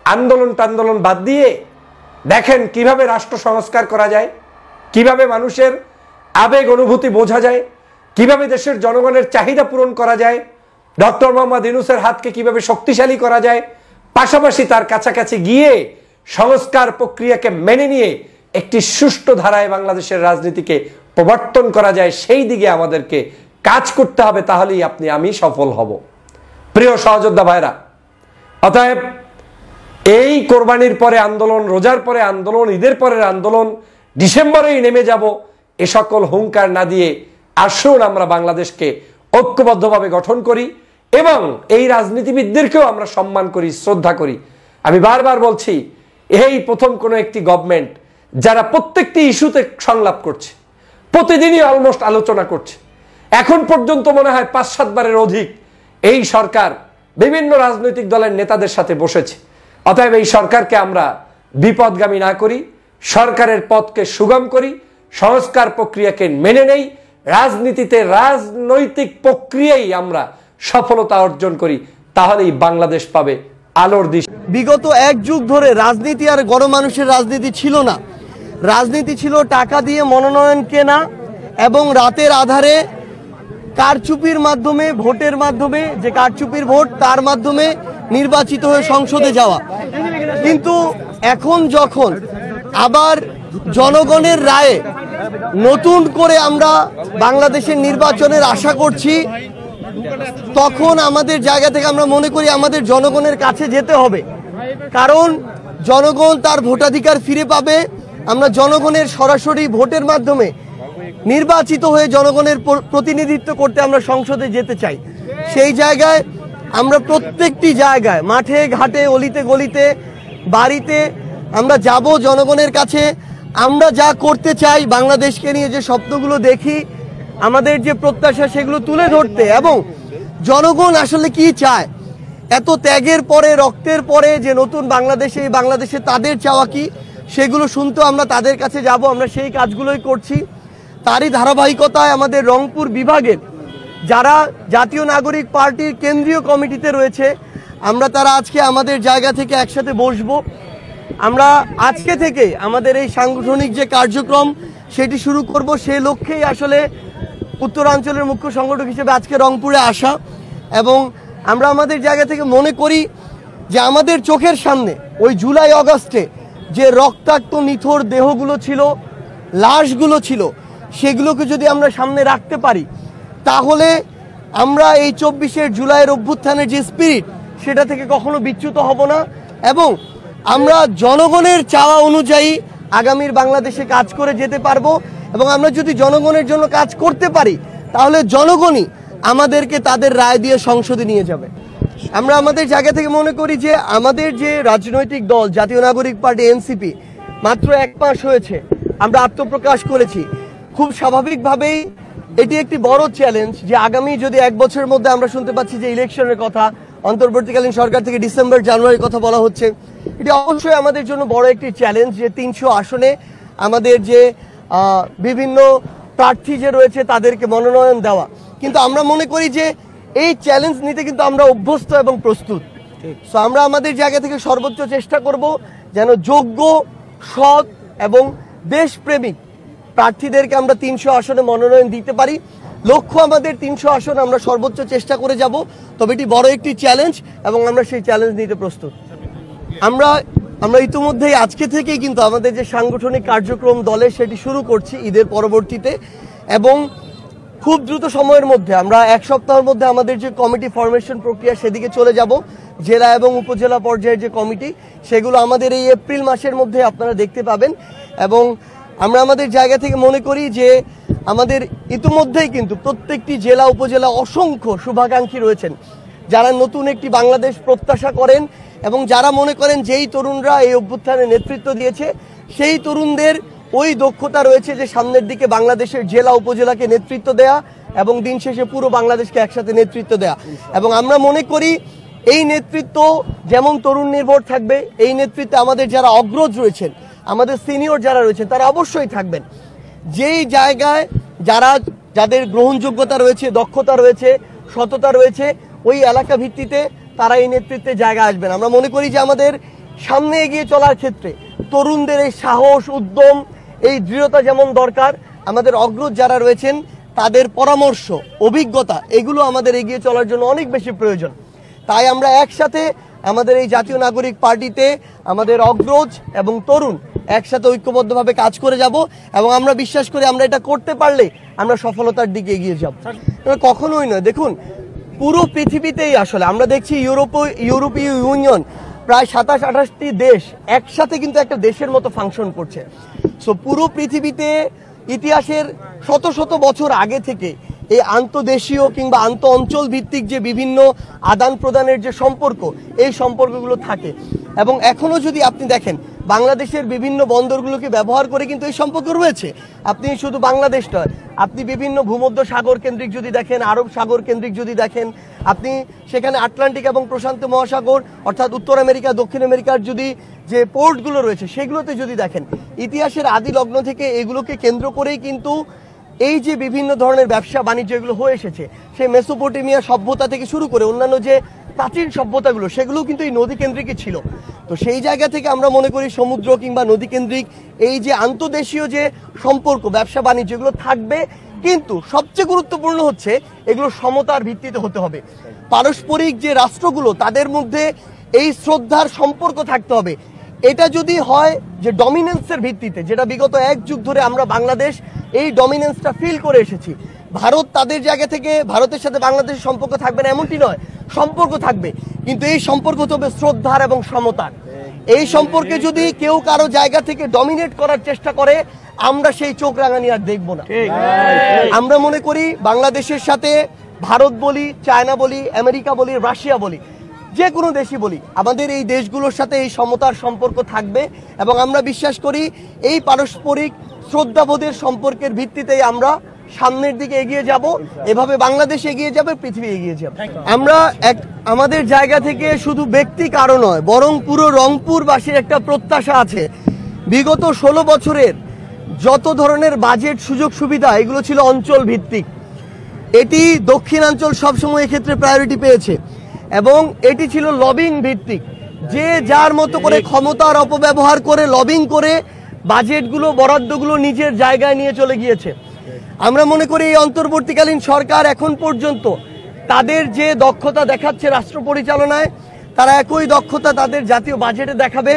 আন্দোলন বাদ দিয়ে দেখেন কিভাবে রাষ্ট্র সংস্কার করা যায়, কিভাবে মানুষের আবেগ অনুভূতি বোঝা যায়, কিভাবে দেশের জনগণের চাহিদা পূরণ করা যায়, ডক্টর মোহাম্মদ ইউনূসের হাতকে কিভাবে শক্তিশালী করা যায়, পাশাপাশি তার কাছাকাছি গিয়ে সংস্কার প্রক্রিয়াকে মেনে নিয়ে একটি সুষ্ঠু ধারায় বাংলাদেশের রাজনীতিকে প্রবর্তন করা যায় সেই দিকে আমাদেরকে কাজ করতে হবে, তাহলেই আপনি আমি সফল হব। প্রিয় সহযোদ্ধা ভাইরা, অতএব এই কোরবানির পরে আন্দোলন, রোজার পরে আন্দোলন, ঈদের পরের আন্দোলন, ডিসেম্বরেই নেমে যাব, এ সকল হুঙ্কার না দিয়ে আসুন আমরা বাংলাদেশকে ঐক্যবদ্ধভাবে গঠন করি এবং এই রাজনীতিবিদদেরকেও আমরা সম্মান করি, শ্রদ্ধা করি। আমি বারবার বলছি, এই প্রথম কোনো একটি গভর্নমেন্ট যারা প্রত্যেকটি ইস্যুতে সংলাপ করছে, প্রতিদিনই অলমোস্ট আলোচনা করছে। এখন পর্যন্ত মনে হয় 5-7 বারের অধিক এই সরকার বিভিন্ন রাজনৈতিক দলের নেতাদের সাথে বসেছে। অতএব এই সরকারকে আমরা বিপদগামী না করি, সরকারের পথকে সুগম করি, সংস্কার প্রক্রিয়াকে মেনে নেই, রাজনীতিতে রাজনৈতিক প্রক্রিয়ায় আমরা সফলতা অর্জন করি, তাহলেই বাংলাদেশ পাবে আলোর দিশা। বিগত 1 যুগ ধরে রাজনীতি আর গণমানুষের রাজনীতি ছিল না। রাজনীতি ছিল টাকা দিয়ে মনোনয়ন কেনা এবং রাতের আধারে কারচুপির মাধ্যমে, ভোটের মাধ্যমে, যে কারচুপির ভোট তার মাধ্যমে নির্বাচিত হয়ে সংসদে যাওয়া। কিন্তু এখন যখন আবার জনগণের রায়ে নতুন করে আমরা বাংলাদেশের নির্বাচনের আশা করছি, তখন আমাদের জায়গা থেকে আমরা মনে করি আমাদের জনগণের কাছে যেতে হবে। কারণ জনগণ তার ভোটাধিকার ফিরে পাবে। আমরা জনগণের সরাসরি ভোটের মাধ্যমে নির্বাচিত হয়ে জনগণের প্রতিনিধিত্ব করতে আমরা সংসদে যেতে চাই। সেই জায়গায় আমরা প্রত্যেকটি জায়গায়, মাঠে ঘাটে, অলিতে গলিতে, বাড়িতে আমরা যাব জনগণের কাছে। আমরা যা করতে চাই, বাংলাদেশকে নিয়ে যে স্বপ্নগুলো দেখি, আমাদের যে প্রত্যাশা, সেগুলো তুলে ধরতে এবং জনগণ আসলে কি চায়, এত ত্যাগের পরে, রক্তের পরে যে নতুন বাংলাদেশে, এই বাংলাদেশে তাদের চাওয়া কি, সেগুলো শুনতে আমরা তাদের কাছে যাব। আমরা সেই কাজগুলোই করছি। তারই ধারাবাহিকতায় আমাদের রংপুর বিভাগের যারা জাতীয় নাগরিক পার্টির কেন্দ্রীয় কমিটিতে রয়েছে, আমরা তারা আজকে আমাদের জায়গা থেকে একসাথে বসবো। আমরা আজকে থেকে আমাদের এই সাংগঠনিক যে কার্যক্রম সেটি শুরু করব। সেই লক্ষ্যেই আসলে উত্তরাঞ্চলের মুখ্য সংগঠক হিসেবে আজকে রংপুরে আসা। এবং আমরা আমাদের জায়গা থেকে মনে করি যে আমাদের চোখের সামনে ওই জুলাই আগস্টে যে রক্তাক্ত নিথর দেহগুলো ছিল, লাশগুলো ছিল, সেগুলোকে যদি আমরা সামনে রাখতে পারি, তাহলে আমরা এই 24শে জুলাইয়ের অভ্যুত্থানের যে স্পিরিট, সেটা থেকে কখনো বিচ্যুত হব না এবং আমরা জনগণের চাওয়া অনুযায়ী আগামীর বাংলাদেশে কাজ করে যেতে পারবো। এবং আমরা যদি জনগণের জন্য কাজ করতে পারি, তাহলে জনগণই আমাদেরকে তাদের রায় দিয়ে সংসদে নিয়ে যাবে। আমরা আমাদের জায়গা থেকে মনে করি যে আমাদের যে রাজনৈতিক দল জাতীয় নাগরিক পার্টি এনসিপি, মাত্র 1 মাস হয়েছে আমরা আত্মপ্রকাশ করেছি। খুব স্বাভাবিকভাবেই এটি একটি বড় চ্যালেঞ্জ যে আগামী যদি 1 বছরের মধ্যে আমরা শুনতে পাচ্ছি যে ইলেকশনের কথা, অন্তর্বর্তীকালীন সরকার থেকে ডিসেম্বর জানুয়ারির কথা বলা হচ্ছে, এটি অবশ্যই আমাদের জন্য বড় একটি চ্যালেঞ্জ যে 300 আসনে আমাদের যে বিভিন্ন প্রার্থী যে রয়েছে তাদেরকে মনোনয়ন দেওয়া। কিন্তু আমরা মনে করি যে এই চ্যালেঞ্জ নিতে কিন্তু আমরা অভ্যস্ত এবং প্রস্তুত। সো আমরা আমাদের জায়গা থেকে সর্বোচ্চ চেষ্টা করব যেন যোগ্য, সৎ এবং দেশপ্রেমিক প্রার্থীদেরকে আমরা 300 আসনে মনোনয়ন দিতে পারি। লক্ষ্য আমাদের 300 আসন আমরা সর্বোচ্চ চেষ্টা করে যাব। তবে এটি বড় একটি চ্যালেঞ্জ এবং আমরা সেই চ্যালেঞ্জ নিতে প্রস্তুত। আমরা ইতিমধ্যেই আজকে থেকেই কিন্তু আমাদের যে সাংগঠনিক কার্যক্রম দলের সেটি শুরু করছি ঈদের পরবর্তীতে এবং খুব দ্রুত সময়ের মধ্যে আমরা 1 সপ্তাহের মধ্যে আমাদের যে কমিটি ফরমেশন প্রক্রিয়া সেদিকে চলে যাব। জেলা এবং উপজেলা পর্যায়ের যে কমিটি, সেগুলো আমাদের এই এপ্রিল মাসের মধ্যে আপনারা দেখতে পাবেন। এবং আমরা আমাদের জায়গা থেকে মনে করি যে আমাদের ইতিমধ্যেই কিন্তু প্রত্যেকটি জেলা উপজেলা অসংখ্য শুভাকাঙ্ক্ষী রয়েছেন যারা নতুন একটি বাংলাদেশ প্রত্যাশা করেন এবং যারা মনে করেন যেই তরুণরা এই অভ্যুত্থানে নেতৃত্ব দিয়েছে সেই তরুণদের ওই দক্ষতা রয়েছে যে সামনের দিকে বাংলাদেশের জেলা উপজেলাকে নেতৃত্ব দেয়া এবং দিন শেষে পুরো বাংলাদেশকে একসাথে নেতৃত্ব দেয়া। এবং আমরা মনে করি এই নেতৃত্ব যেমন তরুণ নির্ভর থাকবে, এই নেতৃত্বে আমাদের যারা অগ্রজ রয়েছেন, আমাদের সিনিয়র যারা রয়েছেন তারা অবশ্যই থাকবেন। যেই জায়গায় যাদের গ্রহণযোগ্যতা রয়েছে, দক্ষতা রয়েছে, সততা রয়েছে, ওই এলাকা ভিত্তিতে তারা এই নেতৃত্বে জায়গা আসবেন। আমরা মনে করি যে আমাদের সামনে এগিয়ে চলার ক্ষেত্রে তরুণদের এই সাহস, উদ্যম, এই দৃঢ়তা যেমন দরকার, আমাদের অগ্রজ যারা রয়েছেন তাদের পরামর্শ, অভিজ্ঞতা, এগুলো আমাদের এগিয়ে চলার জন্য অনেক বেশি প্রয়োজন। তাই আমরা একসাথে আমাদের এই জাতীয় নাগরিক পার্টিতে আমাদের অগ্রজ এবং তরুণ একসাথে ঐক্যবদ্ধভাবে কাজ করে যাব এবং আমরা বিশ্বাস করি আমরা এটা করতে পারলে আমরা সফলতার দিকে এগিয়ে যাব। কখনোই নয়, দেখুন পুরো পৃথিবীতেই আসলে আমরা দেখছি ইউরোপীয় ইউনিয়ন প্রায় 27-28টি দেশ একসাথে কিন্তু একটা দেশের মতো ফাংশন করছে। সো পুরো পৃথিবীতে ইতিহাসের শত শত বছর আগে থেকে এই আন্তদেশীয় কিংবা আন্ত অঞ্চল ভিত্তিক যে বিভিন্ন আদান প্রদানের যে সম্পর্ক, এই সম্পর্কগুলো থাকে এবং এখনো যদি আপনি দেখেন বাংলাদেশের বিভিন্ন বন্দরগুলোকে ব্যবহার করে কিন্তু এই সম্পর্ক রয়েছে। আপনি শুধু বাংলাদেশ নয়, আপনি বিভিন্ন ভূমধ্য সাগর কেন্দ্রিক যদি দেখেন, আরব সাগর কেন্দ্রিক যদি দেখেন, আপনি সেখানে আটলান্টিক এবং প্রশান্ত মহাসাগর অর্থাৎ উত্তর আমেরিকা দক্ষিণ আমেরিকার যদি যে পোর্টগুলো রয়েছে সেগুলোতে যদি দেখেন, ইতিহাসের আদি লগ্ন থেকে এগুলোকে কেন্দ্র করেই কিন্তু এই যে বিভিন্ন ধরনের ব্যবসা বাণিজ্য এগুলো হয়ে এসেছে। সেই মেসোপটেমিয়া সভ্যতা থেকে শুরু করে অন্যান্য যে প্রাচীন সভ্যতাগুলো সেগুলো কিন্তু এই নদী কেন্দ্রিকই ছিল। তো সেই জায়গা থেকে আমরা মনে করি সমুদ্র কিংবা নদী কেন্দ্রিক এই যে আন্তদেশীয় যে সম্পর্ক ব্যবসা বাণিজ্য এগুলো থাকবে, কিন্তু সবচেয়ে গুরুত্বপূর্ণ হচ্ছে এগুলো সমতার ভিত্তিতে হতে হবে। পারস্পরিক যে রাষ্ট্রগুলো তাদের মধ্যে এই শ্রদ্ধার সম্পর্ক থাকতে হবে। এটা যদি হয় যে ডমিনেন্সের ভিত্তিতে, যেটা বিগত 1 যুগ ধরে আমরা বাংলাদেশ এই ডমিনেন্সটা ফিল করে এসেছি, ভারত তাদের জায়গা থেকে ভারতের সাথে বাংলাদেশের সম্পর্ক থাকবে না এমনটি নয়, সম্পর্ক থাকবে, কিন্তু এই সম্পর্ক হবে শ্রদ্ধার এবং সমতার। এই সম্পর্কে যদি কেউ কারো জায়গা থেকে ডমিনেট করার চেষ্টা করে আমরা সেই চোখ রাঙানি আর দেখবো না। আমরা মনে করি বাংলাদেশের সাথে ভারত বলি, চায়না বলি, আমেরিকা বলি, রাশিয়া বলি, যে কোনো দেশই বলি, আমাদের এই দেশগুলোর সাথে এই সমতার সম্পর্ক থাকবে এবং আমরা বিশ্বাস করি এই পারস্পরিক শ্রদ্ধাবোধের সম্পর্কের ভিত্তিতেই আমরা সামনের দিকে এগিয়ে যাব। এভাবে বাংলাদেশ এগিয়ে যাবে, পৃথিবী এগিয়ে যাবে। আমরা আমাদের জায়গা থেকে শুধু ব্যক্তি কারো নয়, বরং পুরো রংপুরবাসীর একটা প্রত্যাশা আছে। বিগত 16 বছরের যত ধরনের বাজেট সুযোগ সুবিধা এগুলো ছিল অঞ্চল ভিত্তিক। এটি দক্ষিণাঞ্চল সবসময় এক্ষেত্রে প্রায়োরিটি পেয়েছে এবং এটি ছিল লবিং ভিত্তিক। যে যার মতো করে ক্ষমতার অপব্যবহার করে লবিং করে বাজেটগুলো বরাদ্দগুলো নিজের জায়গায় নিয়ে চলে গিয়েছে। আমরা মনে করি এই অন্তর্বর্তীকালীন সরকার এখন পর্যন্ত তাদের যে দক্ষতা দেখাচ্ছে রাষ্ট্র পরিচালনায়, তারা একই দক্ষতা তাদের জাতীয় বাজেটে দেখাবে।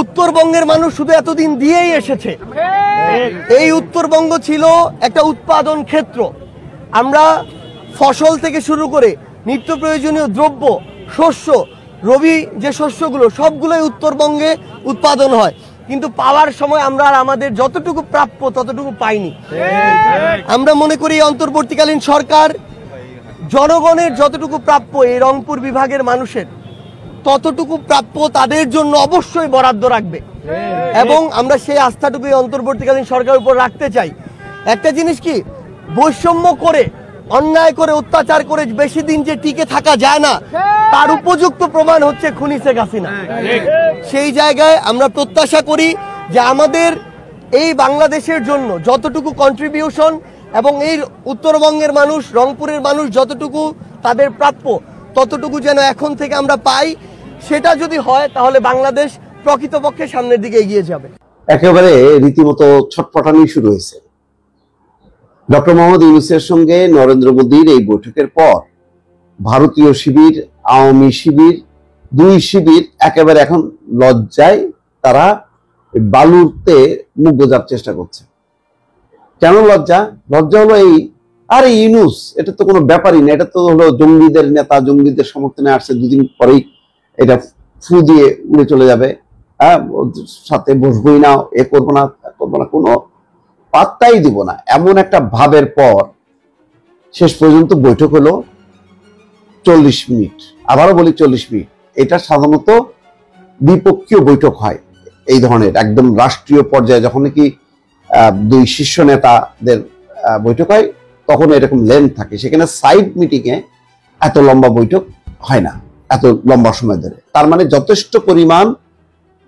উত্তরবঙ্গের মানুষ শুধু এতদিন দিয়েই এসেছে। এই উত্তরবঙ্গ ছিল একটা উৎপাদন ক্ষেত্র। আমরা ফসল থেকে শুরু করে নিত্য প্রয়োজনীয় দ্রব্য, শস্য, রবি যে শস্যগুলো সবগুলোই উত্তরবঙ্গে উৎপাদন হয়, কিন্তু পাওয়ার সময় আমরা আর আমাদের যতটুকু প্রাপ্য ততটুকু পাইনি। আমরা মনে করি অন্তর্বর্তীকালীন সরকার জনগণের যতটুকু প্রাপ্য এই রংপুর বিভাগের মানুষের ততটুকু প্রাপ্য তাদের জন্য অবশ্যই বরাদ্দ রাখবে এবং আমরা সেই আস্থাটুকু অন্তর্বর্তীকালীন সরকারের উপর রাখতে চাই। একটা জিনিস কি, বৈষম্য করে অন্যায় করে অত্যাচার করে বেশি দিন যে টিকে থাকা যায় না, তার উপযুক্ত প্রমাণ হচ্ছে খুনি শেখ হাসিনা। সেই জায়গায় আমরা প্রত্যাশা করি যে আমাদের এই বাংলাদেশের জন্য যতটুকু কন্ট্রিবিউশন এবং এই উত্তরবঙ্গের মানুষ, রংপুরের মানুষ যতটুকু তাদের প্রাপ্য ততটুকু যেন এখন থেকে আমরা পাই। সেটা যদি হয় তাহলে বাংলাদেশ প্রকৃতপক্ষে সামনের দিকে এগিয়ে যাবে। একেবারে রীতিমতো ছটফটানি শুরু হয়েছে। ডক্টর মোহাম্মদ ইউনূসের সঙ্গে নরেন্দ্র মোদীর এই বৈঠকের পর ভারতীয় শিবির, আওয়ামী শিবির, দুই শিবির একেবারে এখন লজ্জায় তারা বালুতে মুখ গোজার চেষ্টা করছে। কেন লজ্জা? লজ্জা হলো এই, আরে ইউনূস এটা তো কোনো ব্যাপারই না, এটা তো হলো জঙ্গিদের নেতা, জঙ্গিদের সমর্থনে আসছে, দুদিন পরেই এটা ফু দিয়ে উড়ে চলে যাবে, সাথে বসবই না, এ করবো না, কোনো পাত্তাই দিব না, এমন একটা ভাবের পর শেষ পর্যন্ত বৈঠক হলো 40 মিনিট। আবারও বলি 40 মিনিট। এটা সাধারণত দ্বিপক্ষীয় বৈঠক হয় এই ধরনের, একদম রাষ্ট্রীয় পর্যায়ে যখন কি দুই শীর্ষ নেতাদের বৈঠক হয় তখন এরকম লেন্থ থাকে। সেখানে সাইড মিটিংয়ে এত লম্বা বৈঠক হয় না এত লম্বা সময় ধরে। তার মানে যথেষ্ট পরিমাণ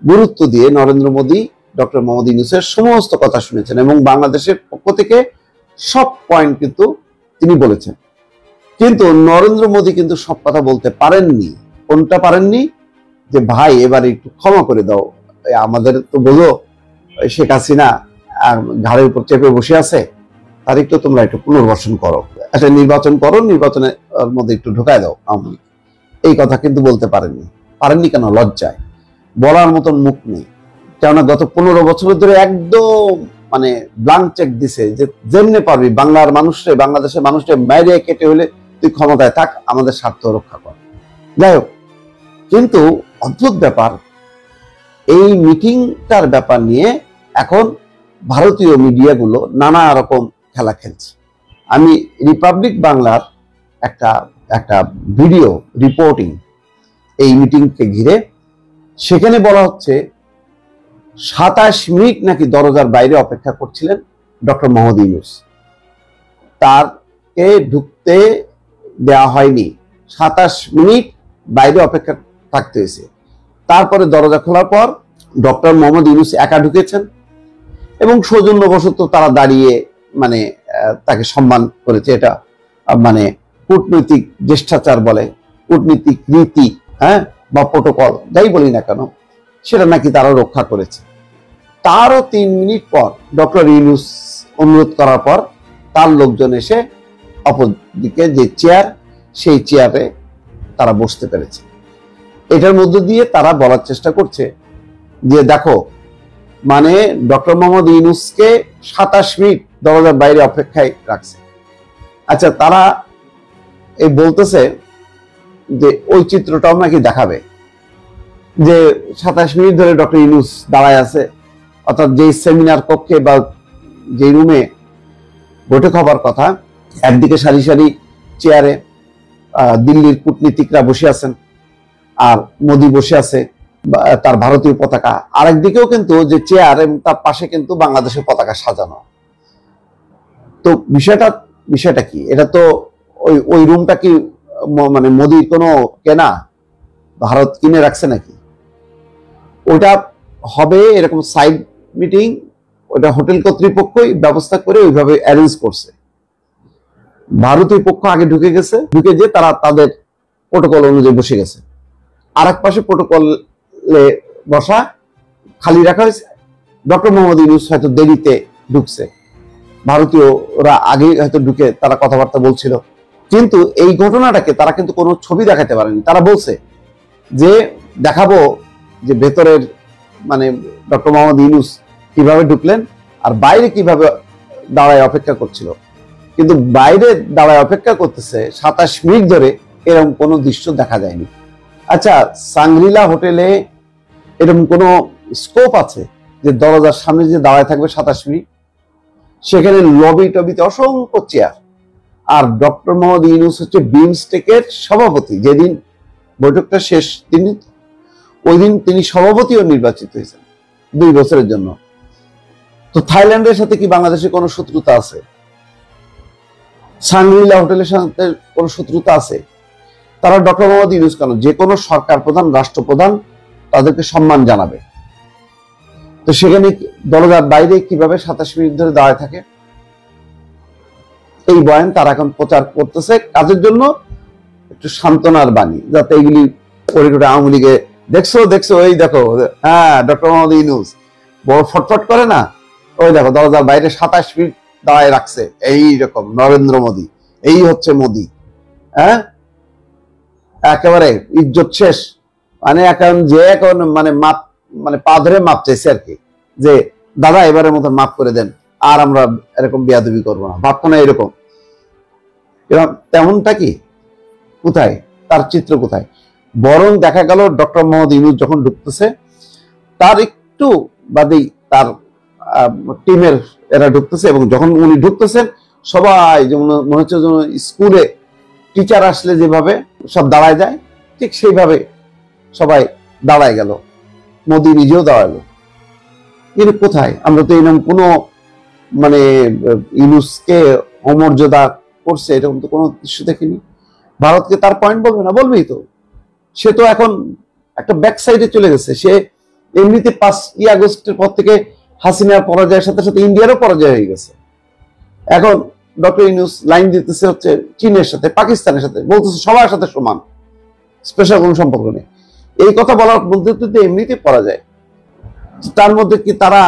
গুরুত্ব দিয়ে নরেন্দ্র মোদী ডক্টর মোহাম্মদ ইউনূসের সমস্ত কথা শুনেছেন এবং বাংলাদেশের পক্ষ থেকে সব পয়েন্ট কিন্তু তিনি বলেছেন। কিন্তু নরেন্দ্র মোদী কিন্তু সব কথা বলতে পারেননি। কোনটা পারেননি? যে ভাই এবার একটু ক্ষমা করে দাও, আমাদের তো বোঝো শেখ হাসিনা ঘাড়ের উপর চেপে বসে আছে, তার একটু তোমরা একটু পুনর্বাসন করো, একটা নির্বাচন করো, নির্বাচনের মধ্যে একটু ঢোকায় দাও। এই কথা কিন্তু বলতে পারেননি। পারেননি কেন? লজ্জায় বলার মতন মুখ নেই। কেননা গত 15 বছর ধরে একদম মানে ব্লাঙ্ক চেক দিছে যে যেমনে পারবি বাংলার মানুষরে, বাংলাদেশের মানুষরে মেরে কেটে হলে তুই ক্ষমতায় থাক, আমাদের স্বার্থ রক্ষা কর। যাই হোক, কিন্তু অদ্ভুত ব্যাপার, এই মিটিংটার ব্যাপার নিয়ে এখন ভারতীয় মিডিয়াগুলো নানা রকম খেলা খেলছে। আমি রিপাবলিক বাংলার একটা ভিডিও রিপোর্টিং এই মিটিংকে ঘিরে, সেখানে বলা হচ্ছে 27 মিনিট নাকি দরজার বাইরে অপেক্ষা করছিলেন ডক্টর মোহাম্মদ ইউনূস, তারকে ঢুকতে দেওয়া হয়নি। 27 মিনিট বাইরে অপেক্ষা থাকতে হয়েছে। তারপরে দরজা খোলার পর ডক্টর মোহাম্মদ ইউনূস একা ঢুকেছেন এবং সৌজন্যবশত তারা দাঁড়িয়ে মানে তাকে সম্মান করেছে। এটা মানে কূটনৈতিক জ্যেষ্ঠাচার বলে, কূটনীতিক রীতি, হ্যাঁ, বা প্রোটোকল, যাই বলি না কেন, সেটা নাকি তারা রক্ষা করেছে। তারও 3 মিনিট পর ডক্টর ইউনূস অনুরোধ করার পর তার লোকজন এসে অপরদিকে যে চেয়ার, সেই চেয়ারে তারা বসতে পেরেছে। এটার মধ্য দিয়ে তারা বলার চেষ্টা করছে যে দেখো, মানে ডক্টর মোহাম্মদ ইউনূসকে 27 মিনিট দরজার বাইরে অপেক্ষায় রাখছে। আচ্ছা, তারা এই বলতেছে যে ওই চিত্রটাও নাকি দেখাবে যে 27 মিনিট ধরে ডক্টর ইউনূস দাঁড়ায় আছে, অর্থাৎ যে সেমিনার কক্ষে বা যে রুমে বৈঠক হবার কথা, একদিকে সারি সারি চেয়ারে দিল্লির কূটনীতিকরা বসে আছেন আর মোদি বসে আছে, তার ভারতীয় পতাকা, আরেকদিকেও কিন্তু যে চেয়ার এবং তার পাশে কিন্তু বাংলাদেশের পতাকা সাজানো। তো বিষয়টা কি? এটা তো ওই রুমটা কি মানে মোদির কোনো কেনা, ভারত কিনে রাখছে নাকি? ওটা হবে এরকম সাইড মিটিং, ওটা হোটেল কর্তৃপক্ষই ব্যবস্থা করে ওইভাবে অ্যারেঞ্জ করছে। ভারতীয় পক্ষ আগে ঢুকে গেছে, ঢুকে যে তারা তাদের প্রোটোকল অনুযায়ী বসে গেছে। আর এক পাশে প্রোটোকলে বসা খালি রাখা হয়েছে। ডক্টর মোহাম্মদ ইউনূস হয়তো দেরিতে ঢুকছে, ভারতীয়রা আগে হয়তো ঢুকে তারা কথাবার্তা বলছিল, কিন্তু এই ঘটনাটাকে তারা কিন্তু কোনো ছবি দেখাতে পারেনি। তারা বলছে যে দেখাবো যে ভেতরের মানে ডক্টর মোহাম্মদ ইউনূস কিভাবে ঢুকলেন আর বাইরে কিভাবে দাঁড়ায় অপেক্ষা করছিল, কিন্তু বাইরে দাঁড়ায় অপেক্ষা করতেছে 27 মিনিট ধরে, এরকম কোনো দৃশ্য দেখা যায়নি। আচ্ছা, সাংগ্রিলা হোটেলে এরকম কোনো স্কোপ আছে যে দরজার সামনে যে দাঁড়ায় থাকবে 27 মিনিট? সেখানে লবি টবিতে অসংখ্য চেয়ার, আর ডক্টর মোহাম্মদ ইউনূস হচ্ছে বিমস্টেকের সভাপতি। যেদিন বৈঠকটা শেষ ওই দিন তিনি সভাপতিও নির্বাচিত হয়েছেন 2 বছরের জন্য। তো থাইল্যান্ডের সাথে কি বাংলাদেশের কোনো শত্রুতা আছে? সাংগ্রিলা হোটেলের সাথে কোনো শত্রুতা আছে? তারা ডক্টর মোহাম্মদ ইউনূস কেন, যে কোনো সরকার প্রধান, রাষ্ট্রপ্রধান তাদেরকে সম্মান জানাবে। তো সেখানে দরজার বাইরে কিভাবে 27 মিনিট ধরে দাঁড়ায় থাকে? এই বয়ান তারা এখন প্রচার করতেছে কাজের জন্য, একটু সান্ত্বনার বাণী, যাতে এইগুলি পরিকটে আওয়ামী লীগে দেখছো এই দেখো, হ্যাঁ ডক্টর মোহাম্মদ ইউনূস বড় ফটফট করে না, ওই দেখো দরজার বাইরে 27 মিনিট দাঁড়ায় রাখছে, এই রকম নরেন্দ্র মোদী, এই হচ্ছে মোদী, হ্যাঁ একেবারে ইজ্জত শেষ। মানে এখন মানে পা ধরে মাপ চাইছে আর কি, যে দাদা এবারের মতন মাফ করে দেন, আর আমরা এরকম বেয়াদবি করবো না, ভাববো না এরকম। তেমনটা কি কোথায়, তার চিত্র কোথায়? বরং দেখা গেল ডক্টর মোহাম্মদ ইউনূস যখন ঢুকতেছে, তার একটু বাদেই তার টিমের এরা ঢুকতেছে, এবং যখন উনি ঢুকতেছেন সবাই যেমন মনে হচ্ছে যেন স্কুলে টিচার আসলে যেভাবে সব দাঁড়ায় যায়, ঠিক সেইভাবে সবাই দাঁড়ায় গেল, মোদি নিজেও দাঁড়ালো। কিন্তু কোথায়? আমরা তো এরকম কোনো মানে ইউনূসকে অমর্যাদা করছে এরকম তো কোনো দৃশ্য দেখিনি। ভারতকে তার পয়েন্ট বলবে না, বলবেই তো। সে তো এখন একটা ব্যাক সাইডে চলে গেছে। সে এমনিতে 5ই আগস্টের পর থেকে হাসিনার পরাজয়ের সাথে সাথে ইন্ডিয়ারও পরাজয় হয়ে গেছে। এখন ডক্টর ইউনূস লাইন দিতেছে হচ্ছে চীনের সাথে, পাকিস্তানের সাথে, বলতেছে সবার সাথে সমান, স্পেশাল কোনো সম্পর্ক নেই। এই কথা বলার মধ্যে তো এমনিতে পরাজয়। তার মধ্যে কি তারা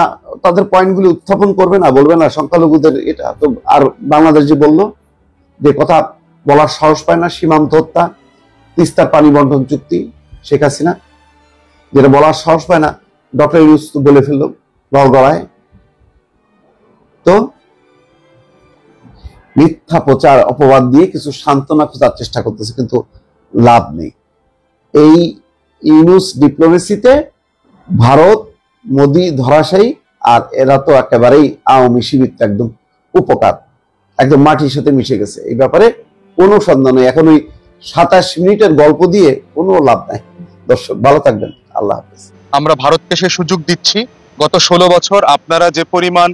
তাদের পয়েন্টগুলি উত্থাপন করবে না, বলবে না সংখ্যালঘুদের এটা তো? আর বাংলাদেশ যে বললো যে কথা বলার সাহস পায় না, সীমান্ত হত্যা, তিস্তার পানি বন্টন চুক্তি, শেখ হাসিনা, যেটা বলার সাহস পায় না ডক্টর ইউনূস তো বলে ফেললো গড়ায়। তো মিথ্যা প্রচার অপবাদ দিয়ে কিছু সান্ত্বনা খোঁজার চেষ্টা করতেছে, কিন্তু লাভ নেই। এই ইউনূস ডিপ্লোমেসিতে ভারত মোদি ধরাশায়ী, আর এরা তো একেবারেই আওয়ামী শিবির একদম উপকার, একদম মাটির সাথে মিশে গেছে। এই ব্যাপারে কোনো সন্দেহ নেই। এখন ওই 27 মিনিটের গল্প দিয়ে কোনো লাভ নাই। দর্শক ভালো থাকবেন, আল্লাহ হাফেজ। আমরা ভারতকে সে সুযোগ দিচ্ছি। গত 16 বছর আপনারা যে পরিমাণ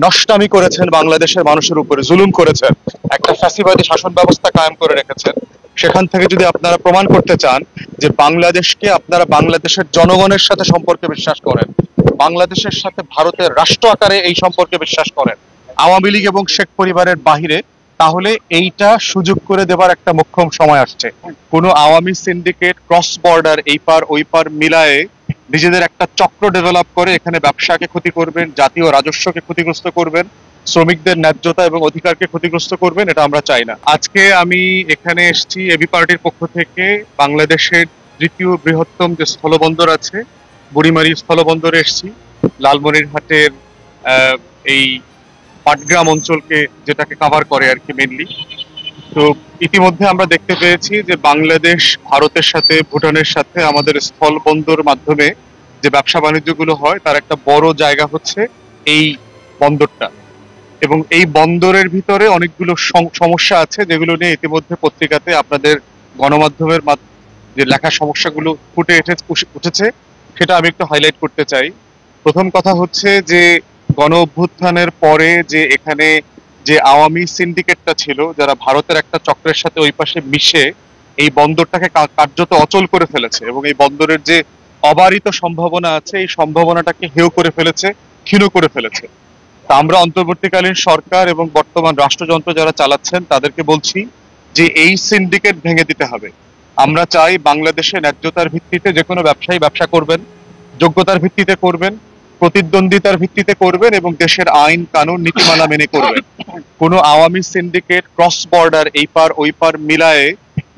নষ্টামি করেছেন, বাংলাদেশের মানুষের উপরে জুলুম করেছেন, একটা ফ্যাসিবাদী শাসন ব্যবস্থা কায়েম করে রেখেছেন, সেখান থেকে যদি আপনারা প্রমাণ করতে চান যে বাংলাদেশকে আপনারা বাংলাদেশের জনগণের সাথে সম্পর্কে বিশ্বাস করেন, বাংলাদেশের সাথে ভারতের রাষ্ট্র আকারে এই সম্পর্কে বিশ্বাস করেন, আওয়ামী লীগ এবং শেখ পরিবারের বাহিরে, তাহলে এইটা সুযোগ করে দেবার একটা মোক্ষম সময় আসছে। কোনো আওয়ামী সিন্ডিকেট ক্রস বর্ডার এই পার ওই পার মিলায়ে নিজেদের একটা চক্র ডেভেলপ করে এখানে ব্যবসাকে ক্ষতি করবেন, জাতীয় রাজস্বকে ক্ষতিগ্রস্ত করবেন, শ্রমিকদের ন্যায্যতা এবং অধিকারকে ক্ষতিগ্রস্ত করবেন, এটা আমরা চাই না। আজকে আমি এখানে এসেছি এবি পার্টির পক্ষ থেকে বাংলাদেশের তৃতীয় বৃহত্তম যে স্থলবন্দর আছে বুড়িমারি স্থলবন্দরে এসেছি। লালমনিরহাটের এই পাটগ্রাম অঞ্চলকে যেটাকে কভার করে আর কি মেনলি। তো ইতিমধ্যে আমরা দেখতে পেয়েছি যে বাংলাদেশ ভারতের সাথে ভুটানের সাথে আমাদের স্থল বন্দর মাধ্যমে যে ব্যবসা বাণিজ্যগুলো হয় তার একটা বড় জায়গা হচ্ছে এই বন্দরটা, এবং এই বন্দরের ভিতরে অনেকগুলো সমস্যা আছে যেগুলো নিয়ে ইতিমধ্যে পত্রিকাতে আপনাদের গণমাধ্যমের যে লেখা সমস্যাগুলো উঠেছে সেটা আমি একটু হাইলাইট করতে চাই। প্রথম কথা হচ্ছে যে গণ অভ্যুত্থানের পরে যে এখানে যে আওয়ামী সিন্ডিকেটটা ছিল, যারা ভারতের একটা চক্রের সাথে ওই পাশে মিশে এই বন্দরটাকে কার্যত অচল করে ফেলেছে, এবং এই বন্দরের যে অবারিত সম্ভাবনা আছে এই সম্ভাবনাটাকে হেয় করে ফেলেছে, ক্ষীণ করে ফেলেছে। তা আমরা অন্তর্বর্তীকালীন সরকার এবং বর্তমান রাষ্ট্রযন্ত্র যারা চালাচ্ছেন তাদেরকে বলছি যে এই সিন্ডিকেট ভেঙে দিতে হবে। আমরা চাই বাংলাদেশে ন্যায্যতার ভিত্তিতে যে কোনো ব্যবসায়ী ব্যবসা করবেন, যোগ্যতার ভিত্তিতে করবেন, প্রতিদ্বন্দ্বিতার ভিত্তিতে করবেন এবং দেশের আইন কানুন নীতিমালা মেনে করবেন। কোনো আওয়ামী সিন্ডিকেট ক্রস বর্ডার এই পার ওই পার মিলায়ে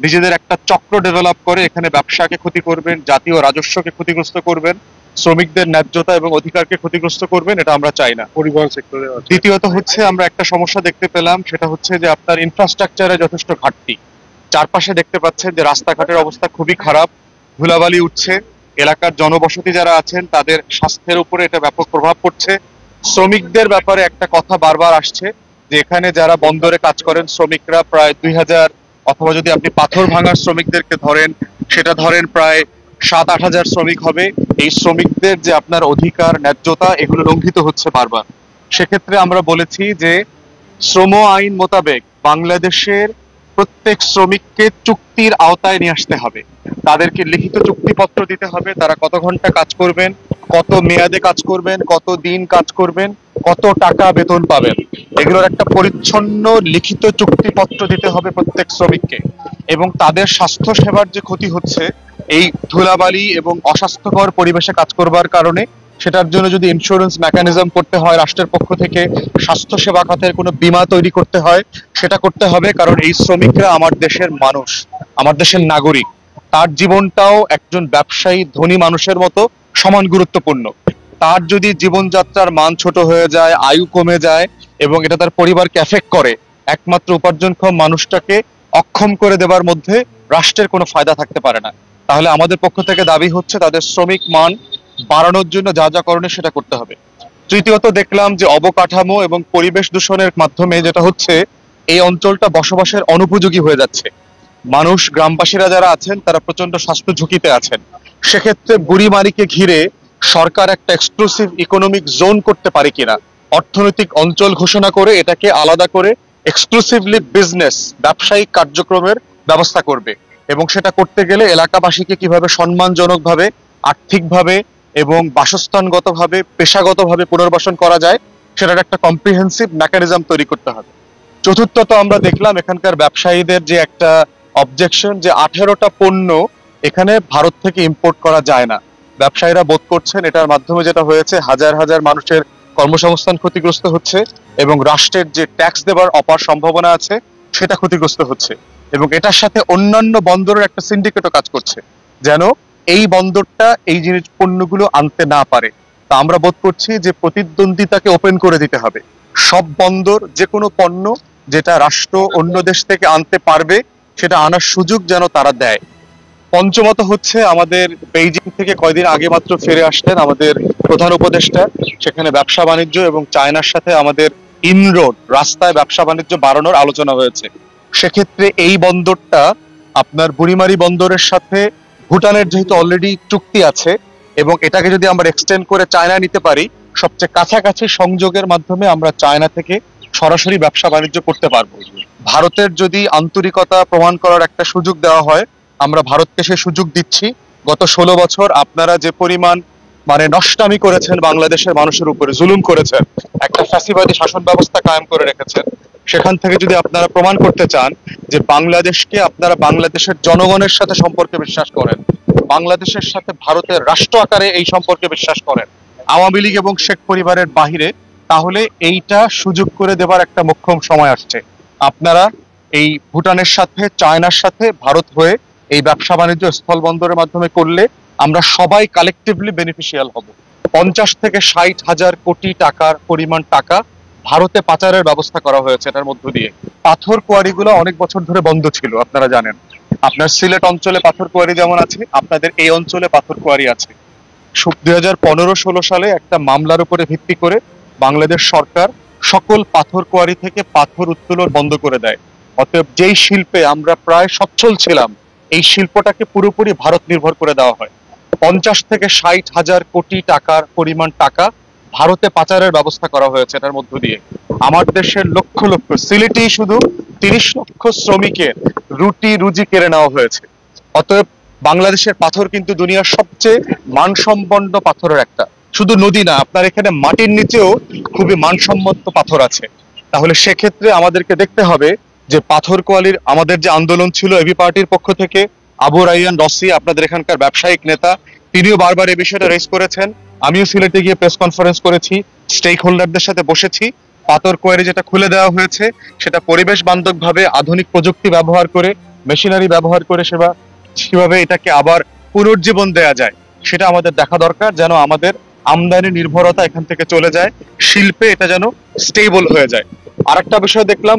নিজেদের একটা চক্র ডেভেলপ করে এখানে ব্যবসাকে ক্ষতি করবেন, জাতীয় রাজস্বকে ক্ষতিগ্রস্ত করবেন, শ্রমিকদের ন্যায্যতা এবং অধিকারকে ক্ষতিগ্রস্ত করবেন, এটা আমরা চাই না। পরিবহন সেক্টরে দ্বিতীয়ত হচ্ছে আমরা একটা সমস্যা দেখতে পেলাম, সেটা হচ্ছে যে আপনার ইনফ্রাস্ট্রাকচারে যথেষ্ট ঘাটতি। চারপাশে দেখতে পাচ্ছেন যে রাস্তাঘাটের অবস্থা খুবই খারাপ, ধুলাবালি উঠছে, এলাকার জনবসতি যারা আছেন তাদের স্বাস্থ্যের উপরে এটা ব্যাপক প্রভাব পড়ছে। শ্রমিকদের ব্যাপারে একটা কথা বারবার আসছে যে এখানে যারা বন্দরে কাজ করেন শ্রমিকরা প্রায় 2000, অথবা যদি আপনি পাথর ভাঙার শ্রমিকদেরকে ধরেন সেটা ধরেন প্রায় 7-8 হাজার শ্রমিক হবে। এই শ্রমিকদের যে আপনার অধিকার ন্যায্যতা এগুলো লঙ্ঘিত হচ্ছে বারবার। সেক্ষেত্রে আমরা বলেছি যে শ্রম আইন মোতাবেক বাংলাদেশের প্রত্যেক শ্রমিককে চুক্তির আওতায় নিয়ে আসতে হবে, তাদেরকে লিখিত চুক্তিপত্র দিতে হবে, তারা কত ঘন্টা কাজ করবেন, কত মেয়াদে কাজ করবেন, কত দিন কাজ করবেন, কত টাকা বেতন পাবেন, এগুলোর একটা পরিচ্ছন্ন লিখিত চুক্তিপত্র দিতে হবে প্রত্যেক শ্রমিককে। এবং তাদের স্বাস্থ্য সেবার যে ক্ষতি হচ্ছে এই ধুলাবালি এবং অস্বাস্থ্যকর পরিবেশে কাজ করবার কারণে, সেটার জন্য যদি ইন্স্যুরেন্স মেকানিজম করতে হয় রাষ্ট্রের পক্ষ থেকে, স্বাস্থ্য সেবা খাতের কোনো বীমা তৈরি করতে হয় সেটা করতে হবে। কারণ এই শ্রমিকরা আমার দেশের মানুষ, আমার দেশের নাগরিক, তার জীবনটাও একজন ব্যবসায়ী ধনী মানুষের মতো সমান গুরুত্বপূর্ণ। তার যদি জীবনযাত্রার মান ছোট হয়ে যায়, আয়ু কমে যায় এবং এটা তার পরিবারকে এফেক্ট করে, একমাত্র উপার্জনক্ষম মানুষটাকে অক্ষম করে দেবার মধ্যে রাষ্ট্রের কোনো ফায়দা থাকতে পারে না। তাহলে আমাদের পক্ষ থেকে দাবি হচ্ছে তাদের শ্রমিক মান বাড়ানোর জন্য যা যা করণীয় সেটা করতে হবে। তৃতীয়ত দেখলাম যে অবকাঠামো এবং পরিবেশ দূষণের মাধ্যমে যেটা হচ্ছে এই অঞ্চলটা বসবাসের অনুপযোগী হয়ে যাচ্ছে। মানুষ, গ্রামবাসীরা যারা আছেন তারা প্রচন্ড স্বাস্থ্য ঝুঁকিতে আছেন। সেক্ষেত্রে বুড়িমারিকে ঘিরে সরকার একটা এক্সক্লুসিভ ইকোনমিক জোন করতে পারে কিনা, অর্থনৈতিক অঞ্চল ঘোষণা করে এটাকে আলাদা করে এক্সক্লুসিভলি বিজনেস ব্যবসায়িক কার্যক্রমের ব্যবস্থা করবে। এবং সেটা করতে গেলে এলাকাবাসীকে কিভাবে সম্মানজনকভাবে, আর্থিকভাবে এবং বাসস্থানগতভাবে, পেশাগতভাবে পুনর্বাসন করা যায় সেটার একটা কম্প্রিহেন্সিভ মেকানিজম তৈরি করতে হবে। চতুর্থত আমরা দেখলাম এখানকার ব্যবসায়ীদের যে একটা অবজেকশন যে 18টা পণ্য এখানে ভারত থেকে ইম্পোর্ট করা যায় না। ব্যবসায়ীরা বোধ করছেন এটার মাধ্যমে যেটা হয়েছে হাজার হাজার মানুষের কর্মসংস্থান ক্ষতিগ্রস্ত হচ্ছে এবং রাষ্ট্রের যে ট্যাক্স দেবার অপার সম্ভাবনা আছে সেটা ক্ষতিগ্রস্ত হচ্ছে। এবং এটার সাথে অন্যান্য বন্দরের একটা সিন্ডিকেটও কাজ করছে, যেন এই বন্দরটা এই জিনিস পণ্যগুলো আনতে না পারে। তা আমরা বোধ করছি যে প্রতিদ্বন্দ্বিতাকে ওপেন করে দিতে হবে। সব বন্দর যে কোনো পণ্য যেটা রাষ্ট্র অন্য দেশ থেকে আনতে পারবে সেটা আনার সুযোগ যেন তারা দেয়। পঞ্চমত হচ্ছে আমাদের বেইজিং থেকে কয়দিন আগে মাত্র ফিরে আসলেন আমাদের প্রধান উপদেষ্টা। সেখানে ব্যবসা বাণিজ্য এবং চায়নার সাথে আমাদের ইনরোড রাস্তায় ব্যবসা বাণিজ্য বাড়ানোর আলোচনা হয়েছে। সেক্ষেত্রে এই বন্দরটা আপনার বুড়িমারি বন্দরের সাথে ভুটানের যেহেতু অলরেডি চুক্তি আছে এবং এটাকে যদি আমরা এক্সটেন্ড করে চায়না নিতে পারি, সবচেয়ে কাছাকাছি সংযোগের মাধ্যমে আমরা চায়না থেকে সরাসরি ব্যবসা বাণিজ্য করতে পারবো। ভারতের যদি আন্তরিকতা প্রমাণ করার একটা সুযোগ দেওয়া হয়, আমরা ভারতকে সে সুযোগ দিচ্ছি। গত 16 বছর আপনারা যে পরিমাণ নষ্টামি করেছেন, বাংলাদেশের মানুষের উপরে জুলুম করেছেন, একটা ফ্যাসিবাদী শাসন ব্যবস্থা কায়েম করে রেখেছেন, সেখান থেকে যদি আপনারা প্রমাণ করতে চান যে বাংলাদেশকে আপনারা বাংলাদেশের জনগণের সাথে সম্পর্কে বিশ্বাস করেন, বাংলাদেশের সাথে ভারতের রাষ্ট্র আকারে এই সম্পর্কে বিশ্বাস করেন, আওয়ামী লীগ এবং শেখ পরিবারের বাহিরে, তাহলে এইটা সুযোগ করে দেবার একটা মোক্ষম সময় আসছে। আপনারা এই ভুটানের সাথে চায়নার সাথে ভারত হয়ে এই ব্যবসা বাণিজ্য স্থল বন্দরের মাধ্যমে করলে আমরা সবাই কালেকটিভলি বেনিফিশিয়াল হব। 50 থেকে 60 হাজার কোটি টাকার পরিমাণ টাকা ভারতে পাচারের ব্যবস্থা করা হয়েছে এটার মধ্য দিয়ে। পাথর কোয়ারিগুলো অনেক বছর ধরে বন্ধ ছিল, আপনারা জানেন। আপনার সিলেট অঞ্চলে পাথর কোয়ারি যেমন আছে, আপনাদের এই অঞ্চলে পাথর কোয়ারি আছে। 2015-16 সালে একটা মামলার উপরে ভিত্তি করে বাংলাদেশ সরকার সকল পাথর কোয়ারি থেকে পাথর উত্তোলন বন্ধ করে দেয়। অতএব যেই শিল্পে আমরা প্রায় সচ্ছল ছিলাম, এই শিল্পটাকে পুরোপুরি ভারত নির্ভর করে দেওয়া হয়। 50 থেকে 60 হাজার কোটি টাকার পরিমাণ টাকা ভারতে পাচারের ব্যবস্থা করা হয়েছে এটার মধ্য দিয়ে। আমার দেশের লক্ষ লক্ষ, সিলেটে শুধু 30 লক্ষ শ্রমিকের রুটি রুজি কেড়ে নেওয়া হয়েছে। অতএব বাংলাদেশের পাথর কিন্তু দুনিয়ার সবচেয়ে মানসম্পন্ন পাথরের একটা। শুধু নদী না, আপনার এখানে মাটির নিচেও খুবই মানসম্মত পাথর আছে। তাহলে সেক্ষেত্রে আমাদেরকে দেখতে হবে যে পাথর কোয়ালির আমাদের যে আন্দোলন ছিল এবি পার্টির পক্ষ থেকে, আবু রাইয়ান রসি আপনাদের এখানকার ব্যবসায়িক নেতা, তিনিও বারবার এই বিষয়টা রেজ করেছেন। আমিও সিলেটে গিয়ে প্রেস কনফারেন্স করেছি, স্টেক হোল্ডারদের সাথে বসেছি। পাথর কোয়ারি যেটা খুলে দেওয়া হয়েছে সেটা পরিবেশ বান্ধব ভাবে আধুনিক প্রযুক্তি ব্যবহার করে, মেশিনারি ব্যবহার করে সেভাবে এটাকে আবার পুনর্জীবন দেয়া যায়, সেটা আমাদের দেখা দরকার, যেন আমাদের আমদানি নির্ভরতা এখান থেকে চলে যায়, শিল্পে এটা যেন স্টেবল হয়ে যায়। আরেকটা বিষয় দেখলাম,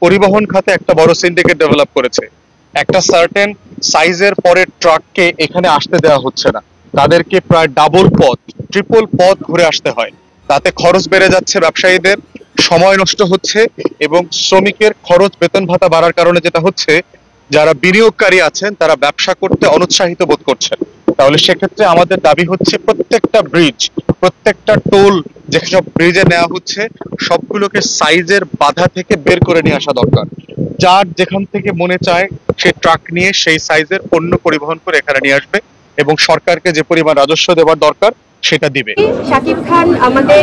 পরিবহন খাতে একটা বড় সিন্ডিকেট ডেভেলপ করেছে। একটা সার্টেন সাইজের পরের ট্রাককে এখানে আসতে দেওয়া হচ্ছে না, তাদেরকে প্রায় ডাবল পথ, ট্রিপল পথ ঘুরে আসতে হয়। তাতে খরচ বেড়ে যাচ্ছে, ব্যবসায়ীদের সময় নষ্ট হচ্ছে এবং শ্রমিকের খরচ, বেতন ভাতা বাড়ার কারণে যেটা হচ্ছে, যারা বিনিয়োগকারী আছেন তারা ব্যবসা করতে অনুৎসাহিত বোধ করছেন। তাহলে সেক্ষেত্রে আমাদের দাবি হচ্ছে প্রত্যেকটা ব্রিজ, প্রত্যেকটা টোল যেসব ব্রিজে নেওয়া হচ্ছে, সবগুলোকে সাইজের বাধা থেকে বের করে নিয়ে আসা দরকার। যার যেখান থেকে মনে চায় সে ট্রাক নিয়ে সেই সাইজের পণ্য পরিবহন করে এখানে নিয়ে আসবে এবং সরকারকে যে পরিমাণ রাজস্ব দেওয়ার দরকার সেটা দিবে। শাকিব খান আমাদের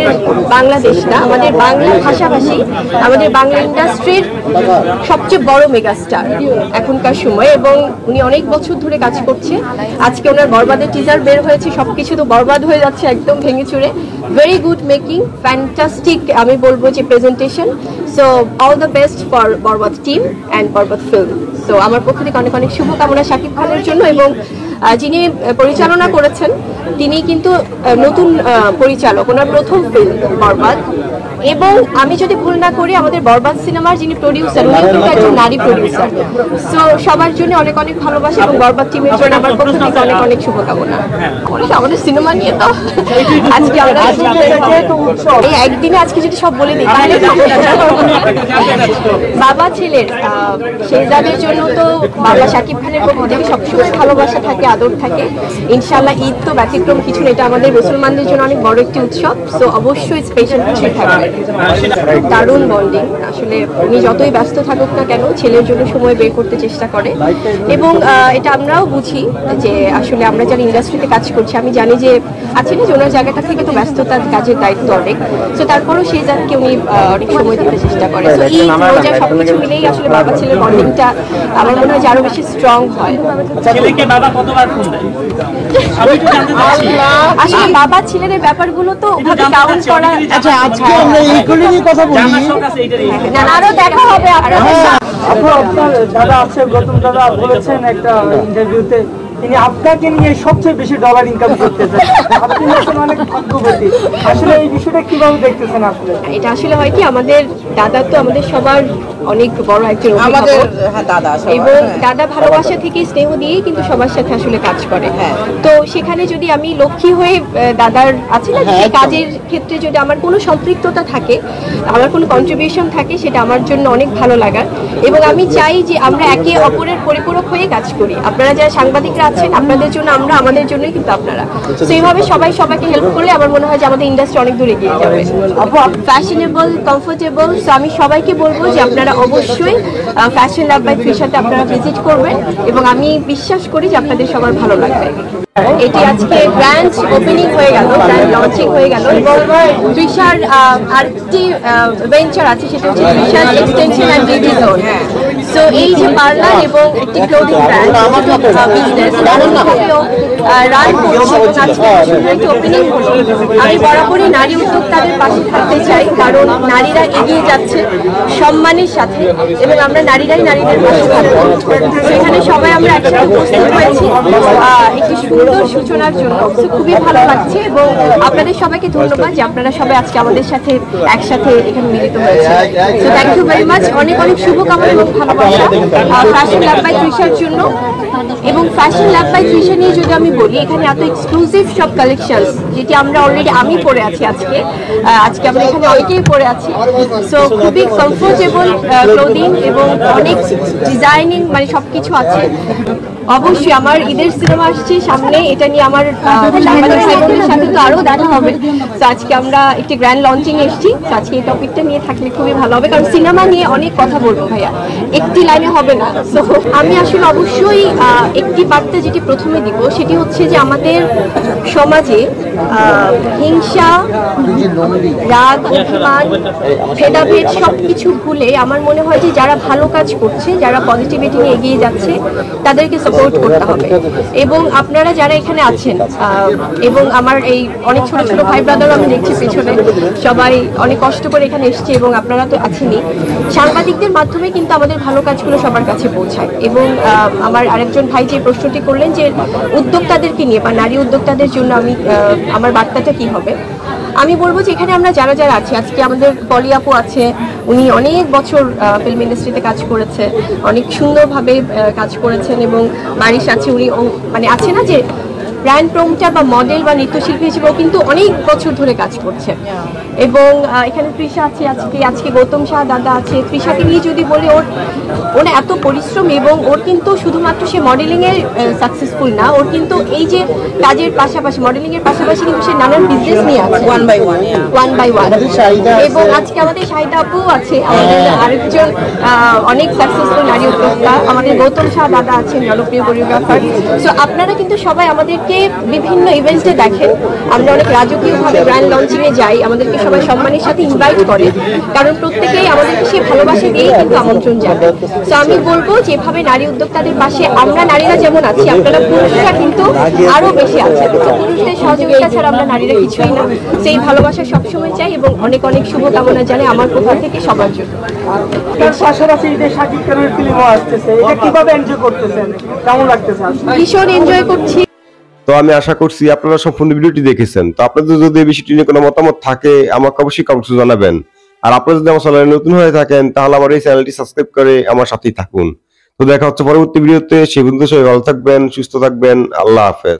বাংলাদেশ না, আমাদের বাংলা ভাষাভাষী, আমাদের বাংলা ইন্ডাস্ট্রির সবচেয়ে বড় মেগাস্টার এখনকার সময়, এবং উনি অনেক বছর ধরে কাজ করছে। আজকে ওনার বরবাদের টিজার বের হয়েছে, সবকিছু তো বরবাদ হয়ে যাচ্ছে একদম ভেঙে চুরে। ভেরি গুড মেকিং, ফ্যান্টাস্টিক আমি বলবো যে presentation. So all the best for Borbaad team and Borbaad film. So আমার পক্ষ থেকে অনেক অনেক শুভকামনা শাকিব খানের জন্য, এবং যিনি পরিচালনা করেছেন তিনি কিন্তু নতুন পরিচালক, ওনার প্রথম ফিল্ম বরবাদ। এবং আমি যদি ভুল না করি, আমাদের বরবাদ সিনেমার যিনি প্রডিউসার উনিও কিন্তু একজন নারী প্রডিউসার। সো সবার জন্য অনেক অনেক ভালোবাসা এবং বরবাদ টিমের জন্য আমার পক্ষ থেকে অনেক অনেক শুভকামনা। আমাদের সিনেমা নিয়ে তো আজকে আমরা এই একদিনে আজকে যদি সব বলে দিই, তাহলে বাবা ছেলের শেহজাদের জন্য তো বাবা শাকিব খানের পক্ষ থেকে সবসময় ভালোবাসা থাকে, আদর থাকে। ইনশাআল্লাহ ঈদ তো ব্যতিক্রম কিছু না, এটা আমাদের মুসলমানদের জন্য অনেক বড় একটি উৎসব। তো অবশ্যই স্পেশাল কিছু থাকবে। দারুণ বন্ডিং, আসলে উনি যতই ব্যস্ত থাকুক না কেন ছেলের জন্য সময় বের করতে চেষ্টা করে। এবং এটা আমরাও বুঝি যে আসলে আমরা যারা ইন্ডাস্ট্রিতে কাজ করছি, আমি জানি যে আছে না যে ওনার জায়গাটা থেকে তো ব্যস্ততার কাজের দায়িত্ব অনেক। তো তারপরেও সেই জায়গাকে উনি অনেক সময় দিতে চেষ্টা করে। তো এই রোজা সবকিছু মিলেই আসলে বাবা ছেলের বন্ডিংটা আমার মনে হয় যে আরো বেশি স্ট্রং হয়। আসলে বাবা ছেলের ব্যাপারগুলো তো ওভাবে কাউন্ট করা। আচ্ছা, আজকে আমরা এইগুলো নিয়ে কথা বলি না, আরো দেখা হবে আপনাদের। আপনার দাদা আছে, গৌতম দাদা বলেছেন একটা ইন্টারভিউতে তিনি আপনাকে নিয়ে সবচেয়ে বেশি ডলার ইনকাম করতেছেন, আপনি আসলে অনেক ভাগ্যবতী। আসলে এই বিষয়টা কিভাবে দেখতেছেন আসলে? এটা আসলে হয় কি, আমাদের দাদা তো আমাদের সবার অনেক বড় একজন অভিভাবক, এবং দাদা ভালোবাসা থেকে স্নেহ দিয়েই কিন্তু সবার সাথে আসলে কাজ করে। তো সেখানে যদি আমি লক্ষ্মী হয়ে দাদার আছে না সেই কাজের ক্ষেত্রে যদি আমার কোনো সম্পৃক্ততা থাকে, আমার কোনো কন্ট্রিবিউশন থাকে, সেটা আমার জন্য অনেক ভালো লাগার। এবং আমি চাই যে আমরা একে অপরের পরিপূরক হয়ে কাজ করি। আপনারা যারা সাংবাদিকরা আছেন, আপনাদের জন্য আমরা, আমাদের জন্যই কিন্তু আপনারা। তো এইভাবে সবাই সবাইকে হেল্প করলে আমার মনে হয় যে আমাদের ইন্ডাস্ট্রি অনেক দূর এগিয়ে যাবে। ফ্যাশনেবল, কমফোর্টেবল, সো আমি সবাইকে বলবো যে আপনারা অবশ্যই ফ্যাশন ল্যাব বাই তৃষাতে আপনারা ভিজিট করবেন, এবং আমি বিশ্বাস করি যে আপনাদের সবার ভালো লাগবে। এটি আজকে গ্র্যান্ড ওপেনিং হয়ে গেল, গ্র্যান্ড লঞ্চিং হয়ে গেল, এবং তৃষার আরেকটি ভেঞ্চার আছে, সেটা হচ্ছে তৃষার extension and beauty zone. So এই যে পার্লার এবং একটি ক্লোদিং ব্র্যান্ড বিজনেস রান করছে, এবং আজকে সুন্দর একটি ওপেনিং হলো। আমি বরাবরই নারী উদ্যোক্তাদের পাশে থাকতে চাই, কারণ নারীরা এগিয়ে যাচ্ছে সম্মানের সাথে, এবং আমরা নারীরাই নারীদের পাশে থাকবো। সেখানে সবাই আমরা একসাথে উপস্থিত হয়েছি একটি সুন্দর সূচনার জন্য। খুবই ভালো লাগছে, এবং আপনাদের সবাইকে ধন্যবাদ যে আপনারা সবাই আজকে আমাদের সাথে একসাথে এখানে মিলিত হয়েছে। So thank you very much. অনেক অনেক শুভকামনা এবং ভালোবাসা ফ্যাশন ল্যাব বাই তৃষার জন্য। এবং ফ্যাশন ল্যাব বাই তৃষা নিয়ে যদি আমি বলি, এখানে এত এক্সক্লুসিভ সব কালেকশন, যেটি আমরা অলরেডি আমি পরে আছি আজকে আমরা এখানে অনেকেই পরে আছি। সো খুবই কমফোর্টেবল ক্লোদিং এবং অনেক ডিজাইনিং, মানে সবকিছু আছে। অবশ্যই আমার ঈদের সিনেমা আসছে সামনে, এটা নিয়ে আমার সাংবাদিক ভাইবোনদের সাথে তো আরও দেখা হবে। তো আজকে আমরা একটি গ্র্যান্ড লঞ্চিং এসেছি, তো আজকে এই টপিকটা নিয়ে থাকলে খুবই ভালো হবে, কারণ সিনেমা নিয়ে অনেক কথা বলবো ভাইয়া, একটি লাইনে হবে না। তো আমি আসলে অবশ্যই একটি বার্তা যেটি প্রথমে দিব, সেটি হচ্ছে যে আমাদের সমাজে হিংসা, রাগ, অভিমান, ভেদাভেদ সবকিছু ভুলে আমার মনে হয় যে যারা ভালো কাজ করছে, যারা পজিটিভিটি নিয়ে এগিয়ে যাচ্ছে, তাদেরকে সাপোর্ট করতে হবে। এবং আপনারা যারা এখানে আছেন, এবং আমার এই অনেক ছোট ছোট ভাই ব্রাদারও আমি দেখছি পেছনে, সবাই অনেক কষ্ট করে এখানে এসছে, এবং আপনারা তো আছেনই। সাংবাদিকদের মাধ্যমে কিন্তু আমাদের ভালো কাজগুলো সবার কাছে পৌঁছায়। এবং আমার আরেকজন ভাই যে প্রশ্নটি করলেন যে উদ্যোক্তাদেরকে নিয়ে বা নারী উদ্যোক্তাদের জন্য আমার বার্তাটা কি হবে, আমি বলবো যে এখানে আমরা যারা যারা আছি, আজকে আমাদের পলি আপু আছে, উনি অনেক বছর ফিল্ম ইন্ডাস্ট্রিতে কাজ করেছে, অনেক সুন্দরভাবে কাজ করেছেন। এবং মারিশ আছে, উনি মানে আছে না যে ব্র্যান্ড প্রমোটার বা মডেল বা নৃত্যশিল্পী হিসেবেও কিন্তু অনেক বছর ধরে কাজ করছে। এবং এখানে তৃষা আছে, আজকে গৌতম শাহ দাদা আছে। তৃষাকে নিয়ে যদি বলি, ওর এত পরিশ্রম, এবং ওর কিন্তু শুধুমাত্র সে মডেলিংয়ে সাকসেসফুল না, ওর কিন্তু এই যে কাজের পাশাপাশি, মডেলিংয়ের পাশাপাশি কিন্তু সে নানান বিজনেস নিয়ে আছে, ওয়ান বাই ওয়ান। এবং আজকে আমাদের শাহিদা আপু আছে, আমাদের আরেকজন অনেক সাকসেসফুল নারী উদ্যোক্তা। আমাদের গৌতম শাহ দাদা আছেন, জনপ্রিয় কোরিওগ্রাফার। সো আপনারা কিন্তু সবাই আমাদেরকে বিভিন্ন ইভেন্টে দেখেন, আমরা অনেক রাজকীয়ভাবে গ্র্যান্ড লঞ্চিংয়ে যাই, আমাদেরকে সবাই সম্মানের সাথে ইনভাইট করে, কারণ প্রত্যেকেই আমাদেরকে সেই ভালোবাসা দিয়েই কিন্তু আমন্ত্রণ জানায়। তো আমি বলবো যেভাবে নারী উদ্যোক্তাদের পাশে আমরা নারীরা যেমন আছি, আপনারা পুরুষরা কিন্তু আরো বেশি আছেন। তো পুরুষদের সহযোগিতা ছাড়া আমরা নারীরা কিছুই না। সেই ভালোবাসা সবসময় চাই, এবং অনেক অনেক শুভকামনা জানাই আমার পক্ষ থেকে সবার জন্য। তার পাশাপাশি ঈদের শাকিব খানের ফিল্মও আসতেছে, এটা কিভাবে এনজয় করতেছেন, কেমন লাগতেছে? ভীষণ এনজয় করছি। তো আমি আশা করছি আপনারা সম্পূর্ণ ভিডিওটি দেখেছেন। তো আপনাদের যদি এই বিষয়টি নিয়ে কোনো মতামত থাকে, আমাকে অবশ্যই কমেন্টে জানাবেন। আর আপনারা যদি আমার চ্যানেলে নতুন হয়ে থাকেন, তাহলে আমার এই চ্যানেলটি সাবস্ক্রাইব করে আমার সাথেই থাকুন। তো দেখা হচ্ছে পরবর্তী ভিডিওতে। সে পর্যন্ত সবাই ভালো থাকবেন, সুস্থ থাকবেন। আল্লাহ হাফেজ।